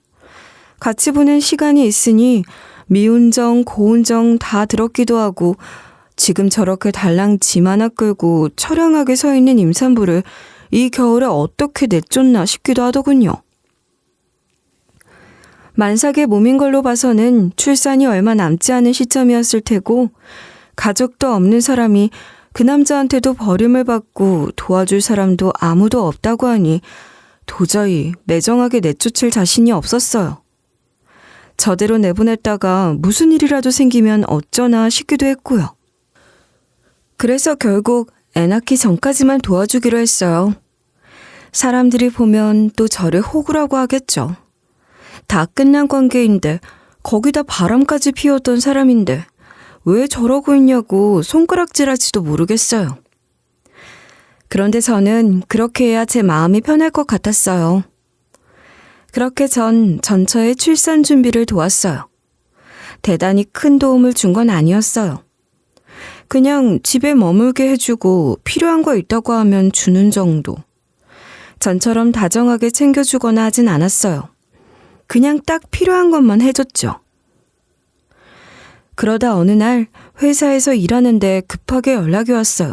같이 보낸 시간이 있으니 미운 정, 고운 정 다 들었기도 하고 지금 저렇게 달랑 짐 하나 끌고 처량하게 서 있는 임산부를 이 겨울에 어떻게 내쫓나 싶기도 하더군요. 만삭의 몸인 걸로 봐서는 출산이 얼마 남지 않은 시점이었을 테고 가족도 없는 사람이 그 남자한테도 버림을 받고 도와줄 사람도 아무도 없다고 하니 도저히 매정하게 내쫓을 자신이 없었어요. 저대로 내보냈다가 무슨 일이라도 생기면 어쩌나 싶기도 했고요. 그래서 결국 애 낳기 전까지만 도와주기로 했어요. 사람들이 보면 또 저를 호구라고 하겠죠. 다 끝난 관계인데 거기다 바람까지 피웠던 사람인데 왜 저러고 있냐고 손가락질할지도 모르겠어요. 그런데 저는 그렇게 해야 제 마음이 편할 것 같았어요. 그렇게 전 전처의 출산 준비를 도왔어요. 대단히 큰 도움을 준 건 아니었어요. 그냥 집에 머물게 해주고 필요한 거 있다고 하면 주는 정도. 전처럼 다정하게 챙겨주거나 하진 않았어요. 그냥 딱 필요한 것만 해줬죠. 그러다 어느 날 회사에서 일하는데 급하게 연락이 왔어요.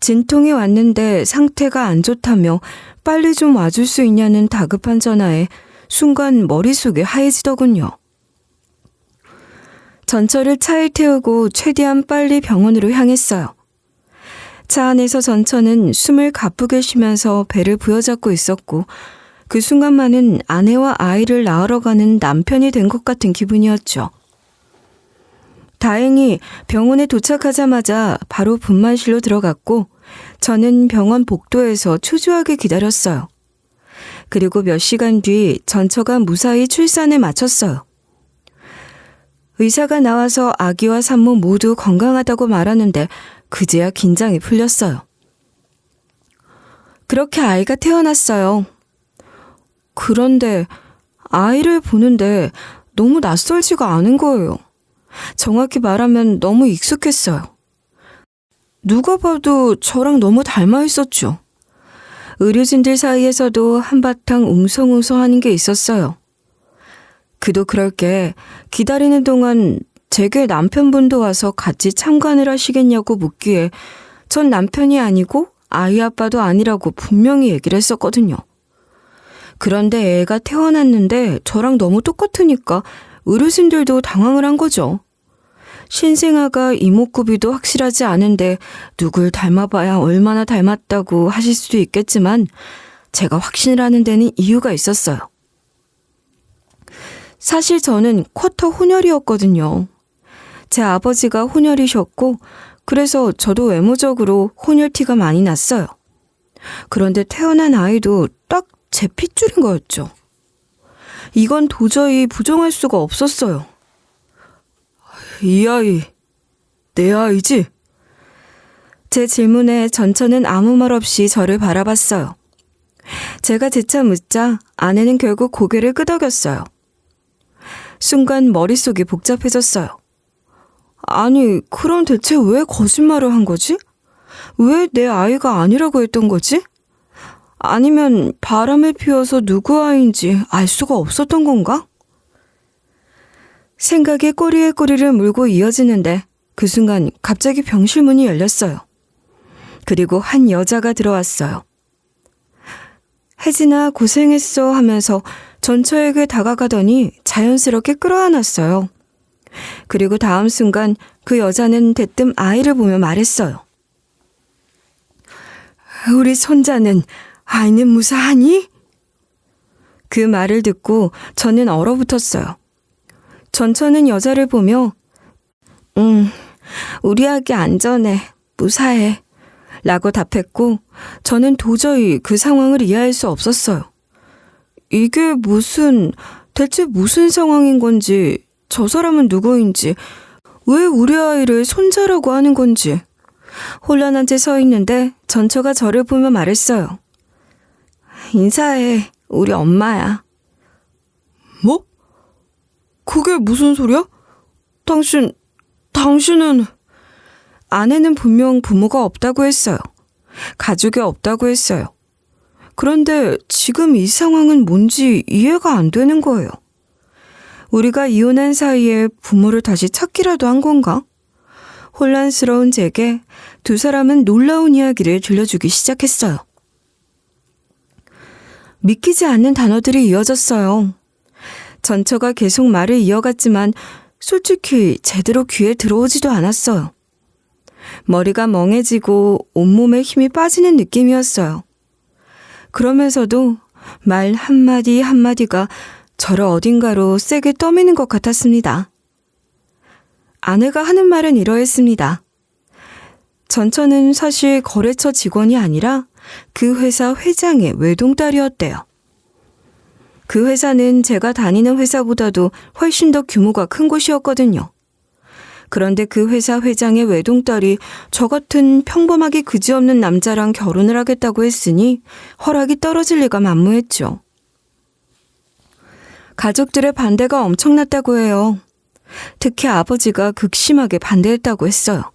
진통이 왔는데 상태가 안 좋다며 빨리 좀 와줄 수 있냐는 다급한 전화에 순간 머릿속이 하얘지더군요. 전철을 차에 태우고 최대한 빨리 병원으로 향했어요. 차 안에서 전철은 숨을 가쁘게 쉬면서 배를 부여잡고 있었고 그 순간만은 아내와 아이를 낳으러 가는 남편이 된 것 같은 기분이었죠. 다행히 병원에 도착하자마자 바로 분만실로 들어갔고 저는 병원 복도에서 초조하게 기다렸어요. 그리고 몇 시간 뒤 전처가 무사히 출산을 마쳤어요. 의사가 나와서 아기와 산모 모두 건강하다고 말하는데 그제야 긴장이 풀렸어요. 그렇게 아이가 태어났어요. 그런데 아이를 보는데 너무 낯설지가 않은 거예요. 정확히 말하면 너무 익숙했어요. 누가 봐도 저랑 너무 닮아 있었죠. 의료진들 사이에서도 한바탕 웅성웅성하는 게 있었어요. 그도 그럴 게 기다리는 동안 제게 남편분도 와서 같이 참관을 하시겠냐고 묻기에 전 남편이 아니고 아이 아빠도 아니라고 분명히 얘기를 했었거든요. 그런데 애가 태어났는데 저랑 너무 똑같으니까 의료진들도 당황을 한 거죠. 신생아가 이목구비도 확실하지 않은데 누굴 닮아봐야 얼마나 닮았다고 하실 수도 있겠지만 제가 확신을 하는 데는 이유가 있었어요. 사실 저는 쿼터 혼혈이었거든요. 제 아버지가 혼혈이셨고 그래서 저도 외모적으로 혼혈티가 많이 났어요. 그런데 태어난 아이도 딱 제 핏줄인 거였죠. 이건 도저히 부정할 수가 없었어요. 이 아이, 내 아이지? 제 질문에 전처는 아무 말 없이 저를 바라봤어요. 제가 재차 묻자 아내는 결국 고개를 끄덕였어요. 순간 머릿속이 복잡해졌어요. 아니, 그럼 대체 왜 거짓말을 한 거지? 왜 내 아이가 아니라고 했던 거지? 아니면 바람을 피워서 누구 아이인지 알 수가 없었던 건가? 생각이 꼬리에 꼬리를 물고 이어지는데 그 순간 갑자기 병실 문이 열렸어요. 그리고 한 여자가 들어왔어요. 혜진아 고생했어 하면서 전처에게 다가가더니 자연스럽게 끌어안았어요. 그리고 다음 순간 그 여자는 대뜸 아이를 보며 말했어요. 우리 손자는 아이는 무사하니? 그 말을 듣고 저는 얼어붙었어요. 전처는 여자를 보며 우리 아기 안전해, 무사해 라고 답했고 저는 도저히 그 상황을 이해할 수 없었어요. 이게 대체 무슨 상황인 건지, 저 사람은 누구인지, 왜 우리 아이를 손자라고 하는 건지. 혼란한 채 서 있는데 전처가 저를 보며 말했어요. 인사해, 우리 엄마야. 뭐? 그게 무슨 소리야? 당신은... 아내는 분명 부모가 없다고 했어요. 가족이 없다고 했어요. 그런데 지금 이 상황은 뭔지 이해가 안 되는 거예요. 우리가 이혼한 사이에 부모를 다시 찾기라도 한 건가? 혼란스러운 제게 두 사람은 놀라운 이야기를 들려주기 시작했어요. 믿기지 않는 단어들이 이어졌어요. 전처가 계속 말을 이어갔지만 솔직히 제대로 귀에 들어오지도 않았어요. 머리가 멍해지고 온몸에 힘이 빠지는 느낌이었어요. 그러면서도 말 한마디 한마디가 저를 어딘가로 세게 떠미는 것 같았습니다. 아내가 하는 말은 이러했습니다. 전처는 사실 거래처 직원이 아니라 그 회사 회장의 외동딸이었대요. 그 회사는 제가 다니는 회사보다도 훨씬 더 규모가 큰 곳이었거든요. 그런데 그 회사 회장의 외동딸이 저 같은 평범하게 그지없는 남자랑 결혼을 하겠다고 했으니 허락이 떨어질 리가 만무했죠. 가족들의 반대가 엄청났다고 해요. 특히 아버지가 극심하게 반대했다고 했어요.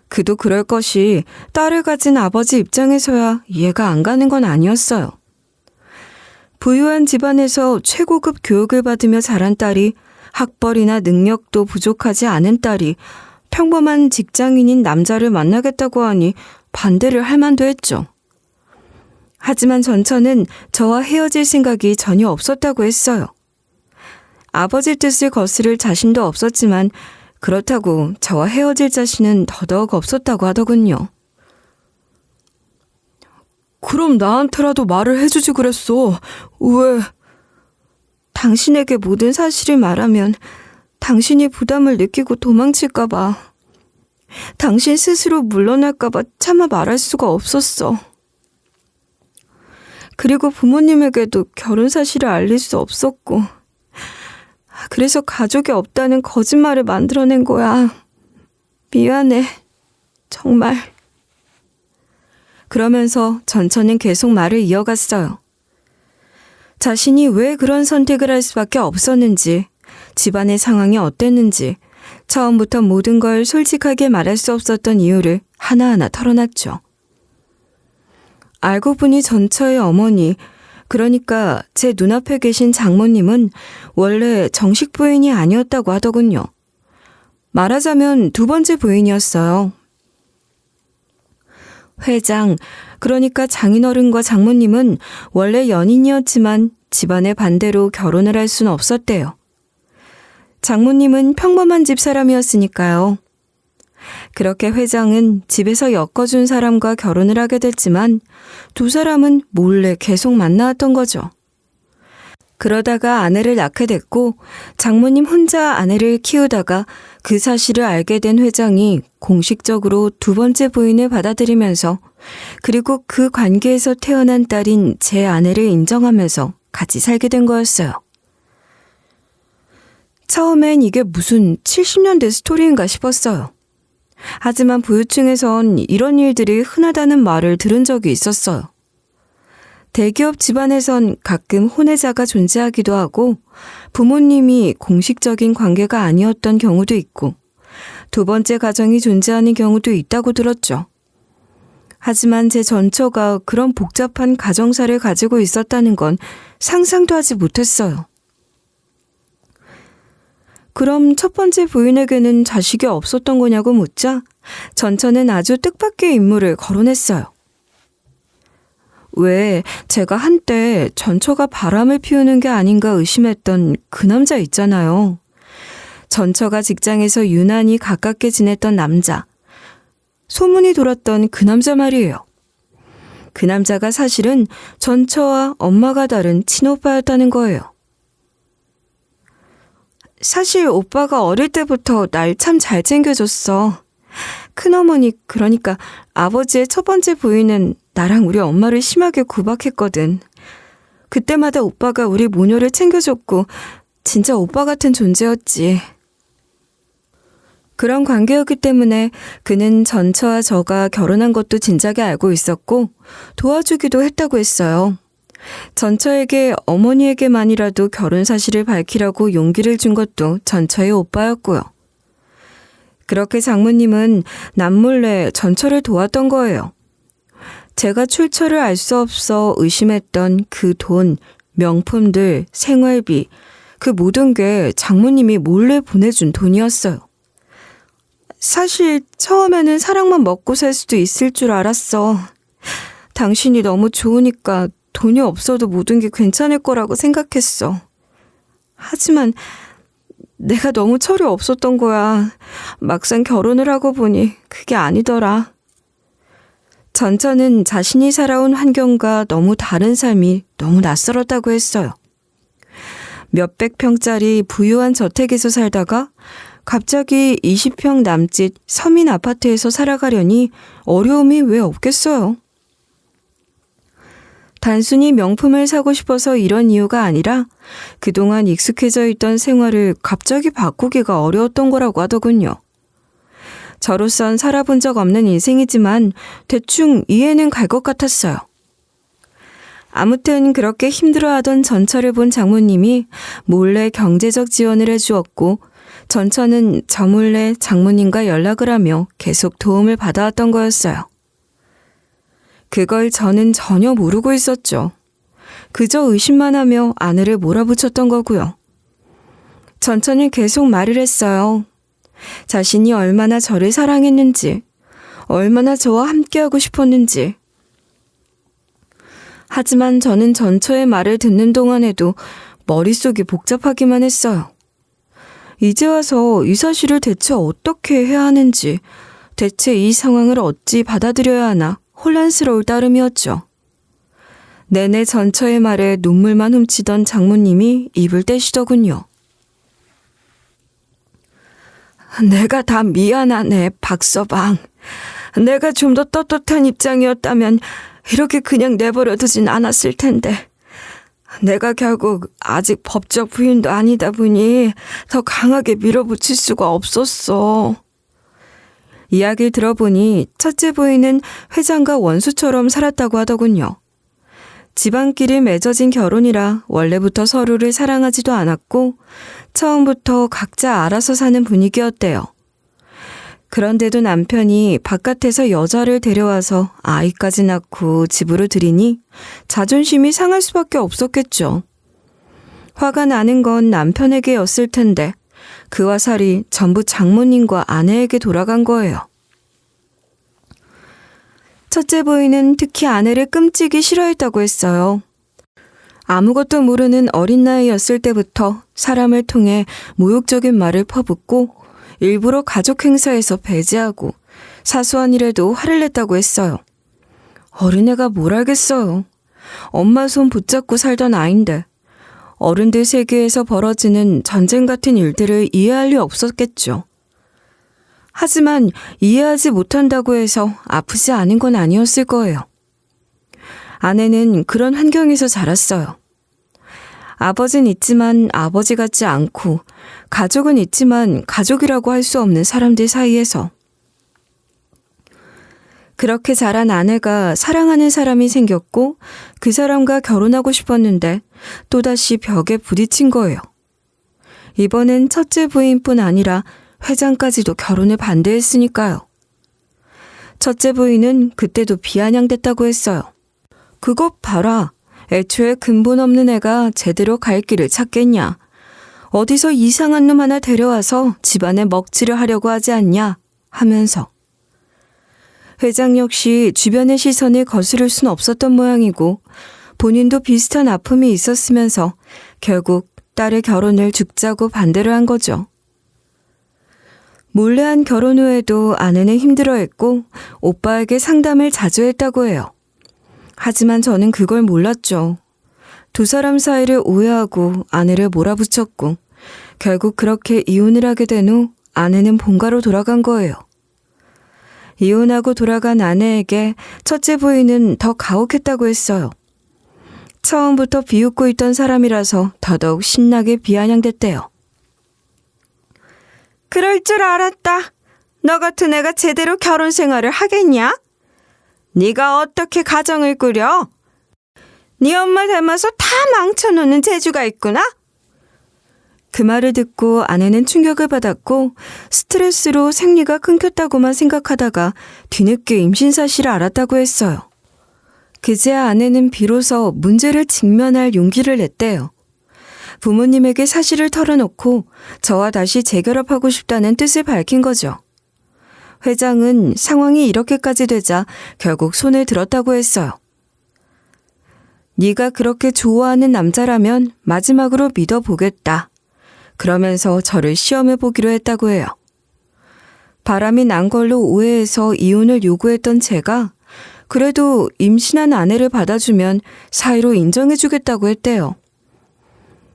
그도 그럴 것이 딸을 가진 아버지 입장에서야 이해가 안 가는 건 아니었어요. 부유한 집안에서 최고급 교육을 받으며 자란 딸이 학벌이나 능력도 부족하지 않은 딸이 평범한 직장인인 남자를 만나겠다고 하니 반대를 할 만도 했죠. 하지만 전처는 저와 헤어질 생각이 전혀 없었다고 했어요. 아버지 뜻을 거스를 자신도 없었지만 그렇다고 저와 헤어질 자신은 더더욱 없었다고 하더군요. 그럼 나한테라도 말을 해주지 그랬어. 왜? 당신에게 모든 사실을 말하면 당신이 부담을 느끼고 도망칠까봐, 당신 스스로 물러날까봐 차마 말할 수가 없었어. 그리고 부모님에게도 결혼 사실을 알릴 수 없었고, 그래서 가족이 없다는 거짓말을 만들어낸 거야. 미안해. 정말. 그러면서 전처는 계속 말을 이어갔어요. 자신이 왜 그런 선택을 할 수밖에 없었는지, 집안의 상황이 어땠는지, 처음부터 모든 걸 솔직하게 말할 수 없었던 이유를 하나하나 털어놨죠. 알고 보니 전처의 어머니, 그러니까 제 눈앞에 계신 장모님은 원래 정식 부인이 아니었다고 하더군요. 말하자면 두 번째 부인이었어요. 회장, 그러니까 장인어른과 장모님은 원래 연인이었지만 집안의 반대로 결혼을 할 수는 없었대요. 장모님은 평범한 집 사람이었으니까요. 그렇게 회장은 집에서 엮어준 사람과 결혼을 하게 됐지만 두 사람은 몰래 계속 만나왔던 거죠. 그러다가 아내를 낳게 됐고 장모님 혼자 아내를 키우다가 그 사실을 알게 된 회장이 공식적으로 두 번째 부인을 받아들이면서 그리고 그 관계에서 태어난 딸인 제 아내를 인정하면서 같이 살게 된 거였어요. 처음엔 이게 무슨 70년대 스토리인가 싶었어요. 하지만 부유층에선 이런 일들이 흔하다는 말을 들은 적이 있었어요. 대기업 집안에선 가끔 혼외자가 존재하기도 하고 부모님이 공식적인 관계가 아니었던 경우도 있고 두 번째 가정이 존재하는 경우도 있다고 들었죠. 하지만 제 전처가 그런 복잡한 가정사를 가지고 있었다는 건 상상도 하지 못했어요. 그럼 첫 번째 부인에게는 자식이 없었던 거냐고 묻자 전처는 아주 뜻밖의 인물을 거론했어요. 왜 제가 한때 전처가 바람을 피우는 게 아닌가 의심했던 그 남자 있잖아요. 전처가 직장에서 유난히 가깝게 지냈던 남자. 소문이 돌았던 그 남자 말이에요. 그 남자가 사실은 전처와 엄마가 다른 친오빠였다는 거예요. 사실 오빠가 어릴 때부터 날 참 잘 챙겨줬어. 큰어머니, 그러니까 아버지의 첫 번째 부인은 나랑 우리 엄마를 심하게 구박했거든. 그때마다 오빠가 우리 모녀를 챙겨줬고 진짜 오빠 같은 존재였지. 그런 관계였기 때문에 그는 전처와 저가 결혼한 것도 진작에 알고 있었고 도와주기도 했다고 했어요. 전처에게 어머니에게만이라도 결혼 사실을 밝히라고 용기를 준 것도 전처의 오빠였고요. 그렇게 장모님은 남몰래 전처를 도왔던 거예요. 제가 출처를 알 수 없어 의심했던 그 돈, 명품들, 생활비, 그 모든 게 장모님이 몰래 보내준 돈이었어요. 사실 처음에는 사랑만 먹고 살 수도 있을 줄 알았어. 당신이 너무 좋으니까 돈이 없어도 모든 게 괜찮을 거라고 생각했어. 하지만 내가 너무 철이 없었던 거야. 막상 결혼을 하고 보니 그게 아니더라. 전처는 자신이 살아온 환경과 너무 다른 삶이 너무 낯설었다고 했어요. 몇백 평짜리 부유한 저택에서 살다가 갑자기 20평 남짓 서민 아파트에서 살아가려니 어려움이 왜 없겠어요. 단순히 명품을 사고 싶어서 이런 이유가 아니라 그동안 익숙해져 있던 생활을 갑자기 바꾸기가 어려웠던 거라고 하더군요. 저로선 살아본 적 없는 인생이지만 대충 이해는 갈 것 같았어요. 아무튼 그렇게 힘들어하던 전처를 본 장모님이 몰래 경제적 지원을 해주었고 전처는 저 몰래 장모님과 연락을 하며 계속 도움을 받아왔던 거였어요. 그걸 저는 전혀 모르고 있었죠. 그저 의심만 하며 아내를 몰아붙였던 거고요. 전처는 계속 말을 했어요. 자신이 얼마나 저를 사랑했는지, 얼마나 저와 함께하고 싶었는지. 하지만 저는 전처의 말을 듣는 동안에도 머릿속이 복잡하기만 했어요. 이제 와서 이 사실을 대체 어떻게 해야 하는지, 대체 이 상황을 어찌 받아들여야 하나 혼란스러울 따름이었죠. 내내 전처의 말에 눈물만 훔치던 장모님이 입을 떼시더군요. 내가 다 미안하네, 박서방. 내가 좀 더 떳떳한 입장이었다면 이렇게 그냥 내버려 두진 않았을 텐데. 내가 결국 아직 법적 부인도 아니다 보니 더 강하게 밀어붙일 수가 없었어. 이야기를 들어보니 첫째 부인은 회장과 원수처럼 살았다고 하더군요. 집안끼리 맺어진 결혼이라 원래부터 서로를 사랑하지도 않았고 처음부터 각자 알아서 사는 분위기였대요. 그런데도 남편이 바깥에서 여자를 데려와서 아이까지 낳고 집으로 들이니 자존심이 상할 수밖에 없었겠죠. 화가 나는 건 남편에게였을 텐데 그와 살이 전부 장모님과 아내에게 돌아간 거예요. 첫째 부인은 특히 아내를 끔찍이 싫어했다고 했어요. 아무것도 모르는 어린 나이였을 때부터 사람을 통해 모욕적인 말을 퍼붓고 일부러 가족 행사에서 배제하고 사소한 일에도 화를 냈다고 했어요. 어린애가 뭘 알겠어요. 엄마 손 붙잡고 살던 아인데 어른들 세계에서 벌어지는 전쟁 같은 일들을 이해할 리 없었겠죠. 하지만 이해하지 못한다고 해서 아프지 않은 건 아니었을 거예요. 아내는 그런 환경에서 자랐어요. 아버지는 있지만 아버지 같지 않고 가족은 있지만 가족이라고 할 수 없는 사람들 사이에서. 그렇게 자란 아내가 사랑하는 사람이 생겼고 그 사람과 결혼하고 싶었는데 또다시 벽에 부딪힌 거예요. 이번엔 첫째 부인뿐 아니라 회장까지도 결혼을 반대했으니까요. 첫째 부인은 그때도 비아냥댔다고 했어요. 그것 봐라. 애초에 근본 없는 애가 제대로 갈 길을 찾겠냐. 어디서 이상한 놈 하나 데려와서 집안에 먹칠을 하려고 하지 않냐 하면서. 회장 역시 주변의 시선을 거스를 순 없었던 모양이고 본인도 비슷한 아픔이 있었으면서 결국 딸의 결혼을 죽자고 반대를 한 거죠. 몰래 한 결혼 후에도 아내는 힘들어했고 오빠에게 상담을 자주 했다고 해요. 하지만 저는 그걸 몰랐죠. 두 사람 사이를 오해하고 아내를 몰아붙였고 결국 그렇게 이혼을 하게 된 후 아내는 본가로 돌아간 거예요. 이혼하고 돌아간 아내에게 첫째 부인은 더 가혹했다고 했어요. 처음부터 비웃고 있던 사람이라서 더더욱 신나게 비아냥댔대요. 그럴 줄 알았다. 너 같은 애가 제대로 결혼 생활을 하겠냐? 네가 어떻게 가정을 꾸려? 네 엄마 닮아서 다 망쳐놓는 재주가 있구나? 그 말을 듣고 아내는 충격을 받았고 스트레스로 생리가 끊겼다고만 생각하다가 뒤늦게 임신 사실을 알았다고 했어요. 그제야 아내는 비로소 문제를 직면할 용기를 냈대요. 부모님에게 사실을 털어놓고 저와 다시 재결합하고 싶다는 뜻을 밝힌 거죠. 회장은 상황이 이렇게까지 되자 결국 손을 들었다고 했어요. 네가 그렇게 좋아하는 남자라면 마지막으로 믿어보겠다. 그러면서 저를 시험해보기로 했다고 해요. 바람이 난 걸로 오해해서 이혼을 요구했던 제가 그래도 임신한 아내를 받아주면 사이로 인정해주겠다고 했대요.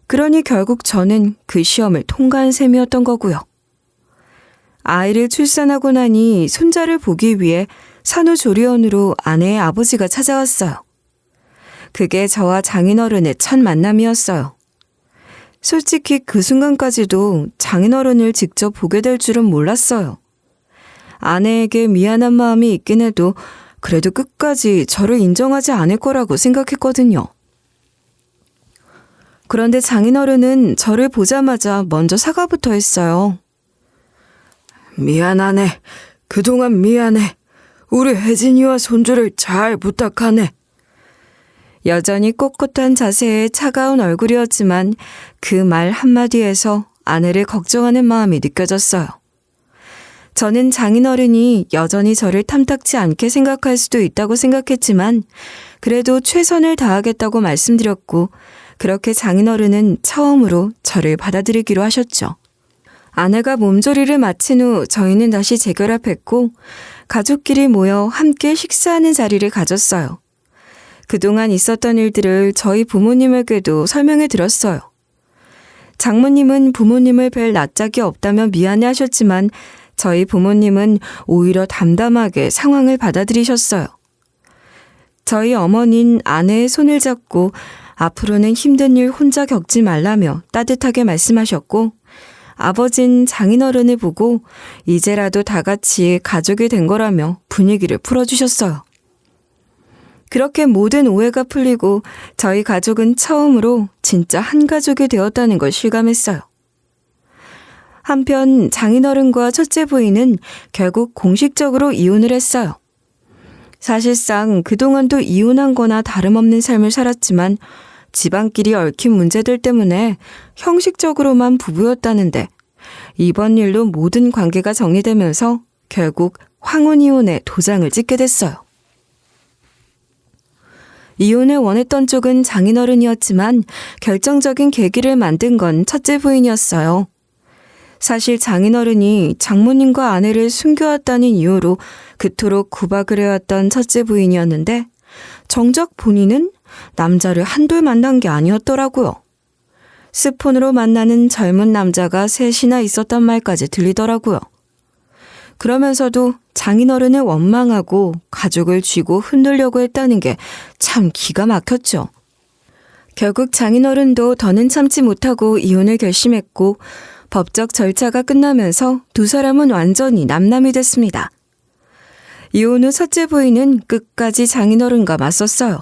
그러니 결국 저는 그 시험을 통과한 셈이었던 거고요. 아이를 출산하고 나니 손자를 보기 위해 산후조리원으로 아내의 아버지가 찾아왔어요. 그게 저와 장인어른의 첫 만남이었어요. 솔직히 그 순간까지도 장인어른을 직접 보게 될 줄은 몰랐어요. 아내에게 미안한 마음이 있긴 해도 그래도 끝까지 저를 인정하지 않을 거라고 생각했거든요. 그런데 장인어른은 저를 보자마자 먼저 사과부터 했어요. 미안하네. 그동안 미안해. 우리 혜진이와 손주를 잘 부탁하네. 여전히 꼿꼿한 자세에 차가운 얼굴이었지만 그 말 한마디에서 아내를 걱정하는 마음이 느껴졌어요. 저는 장인어른이 여전히 저를 탐탁지 않게 생각할 수도 있다고 생각했지만 그래도 최선을 다하겠다고 말씀드렸고 그렇게 장인어른은 처음으로 저를 받아들이기로 하셨죠. 아내가 몸조리를 마친 후 저희는 다시 재결합했고 가족끼리 모여 함께 식사하는 자리를 가졌어요. 그동안 있었던 일들을 저희 부모님에게도 설명해 드렸어요. 장모님은 부모님을 뵐 낯짝이 없다며 미안해 하셨지만 저희 부모님은 오히려 담담하게 상황을 받아들이셨어요. 저희 어머니는 아내의 손을 잡고 앞으로는 힘든 일 혼자 겪지 말라며 따뜻하게 말씀하셨고 아버진 장인어른을 보고 이제라도 다 같이 가족이 된 거라며 분위기를 풀어주셨어요. 그렇게 모든 오해가 풀리고 저희 가족은 처음으로 진짜 한 가족이 되었다는 걸 실감했어요. 한편 장인어른과 첫째 부인은 결국 공식적으로 이혼을 했어요. 사실상 그동안도 이혼한 거나 다름없는 삶을 살았지만 집안끼리 얽힌 문제들 때문에 형식적으로만 부부였다는데 이번 일로 모든 관계가 정리되면서 결국 황혼이혼에 도장을 찍게 됐어요. 이혼을 원했던 쪽은 장인어른이었지만 결정적인 계기를 만든 건 첫째 부인이었어요. 사실 장인어른이 장모님과 아내를 숨겨왔다는 이유로 그토록 구박을 해왔던 첫째 부인이었는데 정작 본인은 남자를 한둘 만난 게 아니었더라고요. 스폰으로 만나는 젊은 남자가 셋이나 있었단 말까지 들리더라고요. 그러면서도 장인어른을 원망하고 가족을 쥐고 흔들려고 했다는 게 참 기가 막혔죠. 결국 장인어른도 더는 참지 못하고 이혼을 결심했고 법적 절차가 끝나면서 두 사람은 완전히 남남이 됐습니다. 이혼 후 첫째 부인은 끝까지 장인어른과 맞섰어요.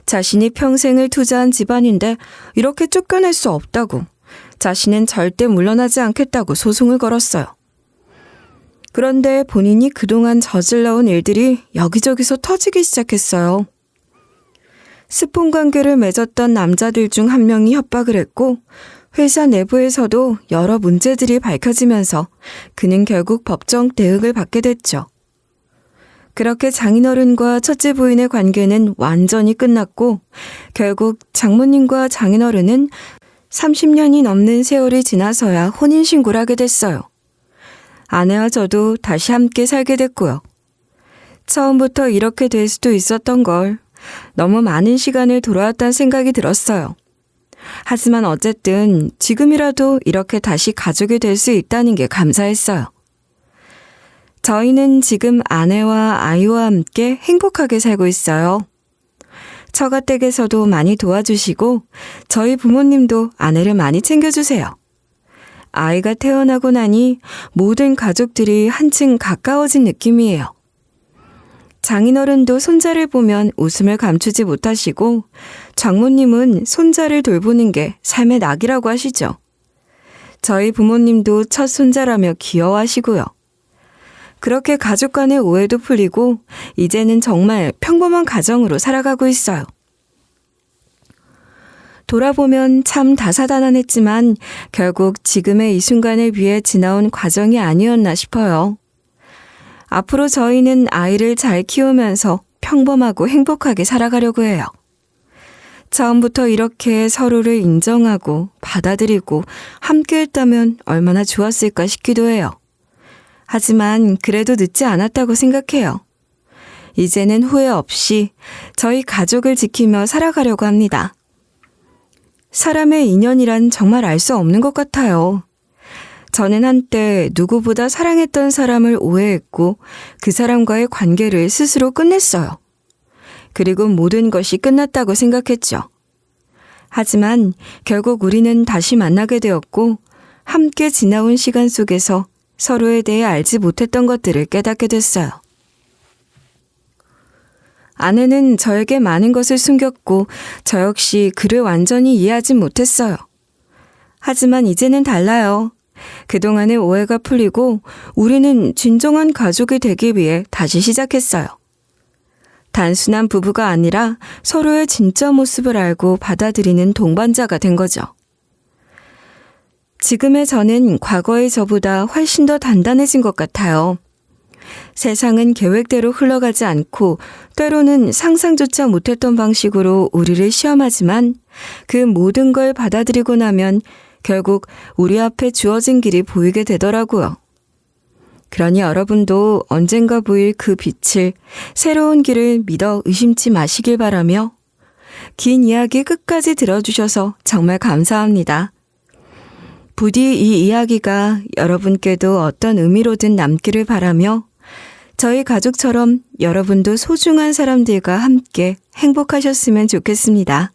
자신이 평생을 투자한 집안인데 이렇게 쫓겨낼 수 없다고, 자신은 절대 물러나지 않겠다고 소송을 걸었어요. 그런데 본인이 그동안 저질러온 일들이 여기저기서 터지기 시작했어요. 스폰 관계를 맺었던 남자들 중 한 명이 협박을 했고 회사 내부에서도 여러 문제들이 밝혀지면서 그는 결국 법정 대응을 받게 됐죠. 그렇게 장인어른과 첫째 부인의 관계는 완전히 끝났고 결국 장모님과 장인어른은 30년이 넘는 세월이 지나서야 혼인신고를 하게 됐어요. 아내와 저도 다시 함께 살게 됐고요. 처음부터 이렇게 될 수도 있었던 걸 너무 많은 시간을 돌아왔다는 생각이 들었어요. 하지만 어쨌든 지금이라도 이렇게 다시 가족이 될 수 있다는 게 감사했어요. 저희는 지금 아내와 아이와 함께 행복하게 살고 있어요. 처가댁에서도 많이 도와주시고 저희 부모님도 아내를 많이 챙겨주세요. 아이가 태어나고 나니 모든 가족들이 한층 가까워진 느낌이에요. 장인어른도 손자를 보면 웃음을 감추지 못하시고 장모님은 손자를 돌보는 게 삶의 낙이라고 하시죠. 저희 부모님도 첫 손자라며 귀여워하시고요. 그렇게 가족 간의 오해도 풀리고 이제는 정말 평범한 가정으로 살아가고 있어요. 돌아보면 참 다사다난했지만 결국 지금의 이 순간을 위해 지나온 과정이 아니었나 싶어요. 앞으로 저희는 아이를 잘 키우면서 평범하고 행복하게 살아가려고 해요. 처음부터 이렇게 서로를 인정하고 받아들이고 함께 했다면 얼마나 좋았을까 싶기도 해요. 하지만 그래도 늦지 않았다고 생각해요. 이제는 후회 없이 저희 가족을 지키며 살아가려고 합니다. 사람의 인연이란 정말 알 수 없는 것 같아요. 저는 한때 누구보다 사랑했던 사람을 오해했고 그 사람과의 관계를 스스로 끝냈어요. 그리고 모든 것이 끝났다고 생각했죠. 하지만 결국 우리는 다시 만나게 되었고 함께 지나온 시간 속에서 서로에 대해 알지 못했던 것들을 깨닫게 됐어요. 아내는 저에게 많은 것을 숨겼고 저 역시 그를 완전히 이해하진 못했어요. 하지만 이제는 달라요. 그동안의 오해가 풀리고 우리는 진정한 가족이 되기 위해 다시 시작했어요. 단순한 부부가 아니라 서로의 진짜 모습을 알고 받아들이는 동반자가 된 거죠. 지금의 저는 과거의 저보다 훨씬 더 단단해진 것 같아요. 세상은 계획대로 흘러가지 않고 때로는 상상조차 못했던 방식으로 우리를 시험하지만 그 모든 걸 받아들이고 나면 결국 우리 앞에 주어진 길이 보이게 되더라고요. 그러니 여러분도 언젠가 보일 그 빛을, 새로운 길을 믿어 의심치 마시길 바라며 긴 이야기 끝까지 들어주셔서 정말 감사합니다. 부디 이 이야기가 여러분께도 어떤 의미로든 남기를 바라며 저희 가족처럼 여러분도 소중한 사람들과 함께 행복하셨으면 좋겠습니다.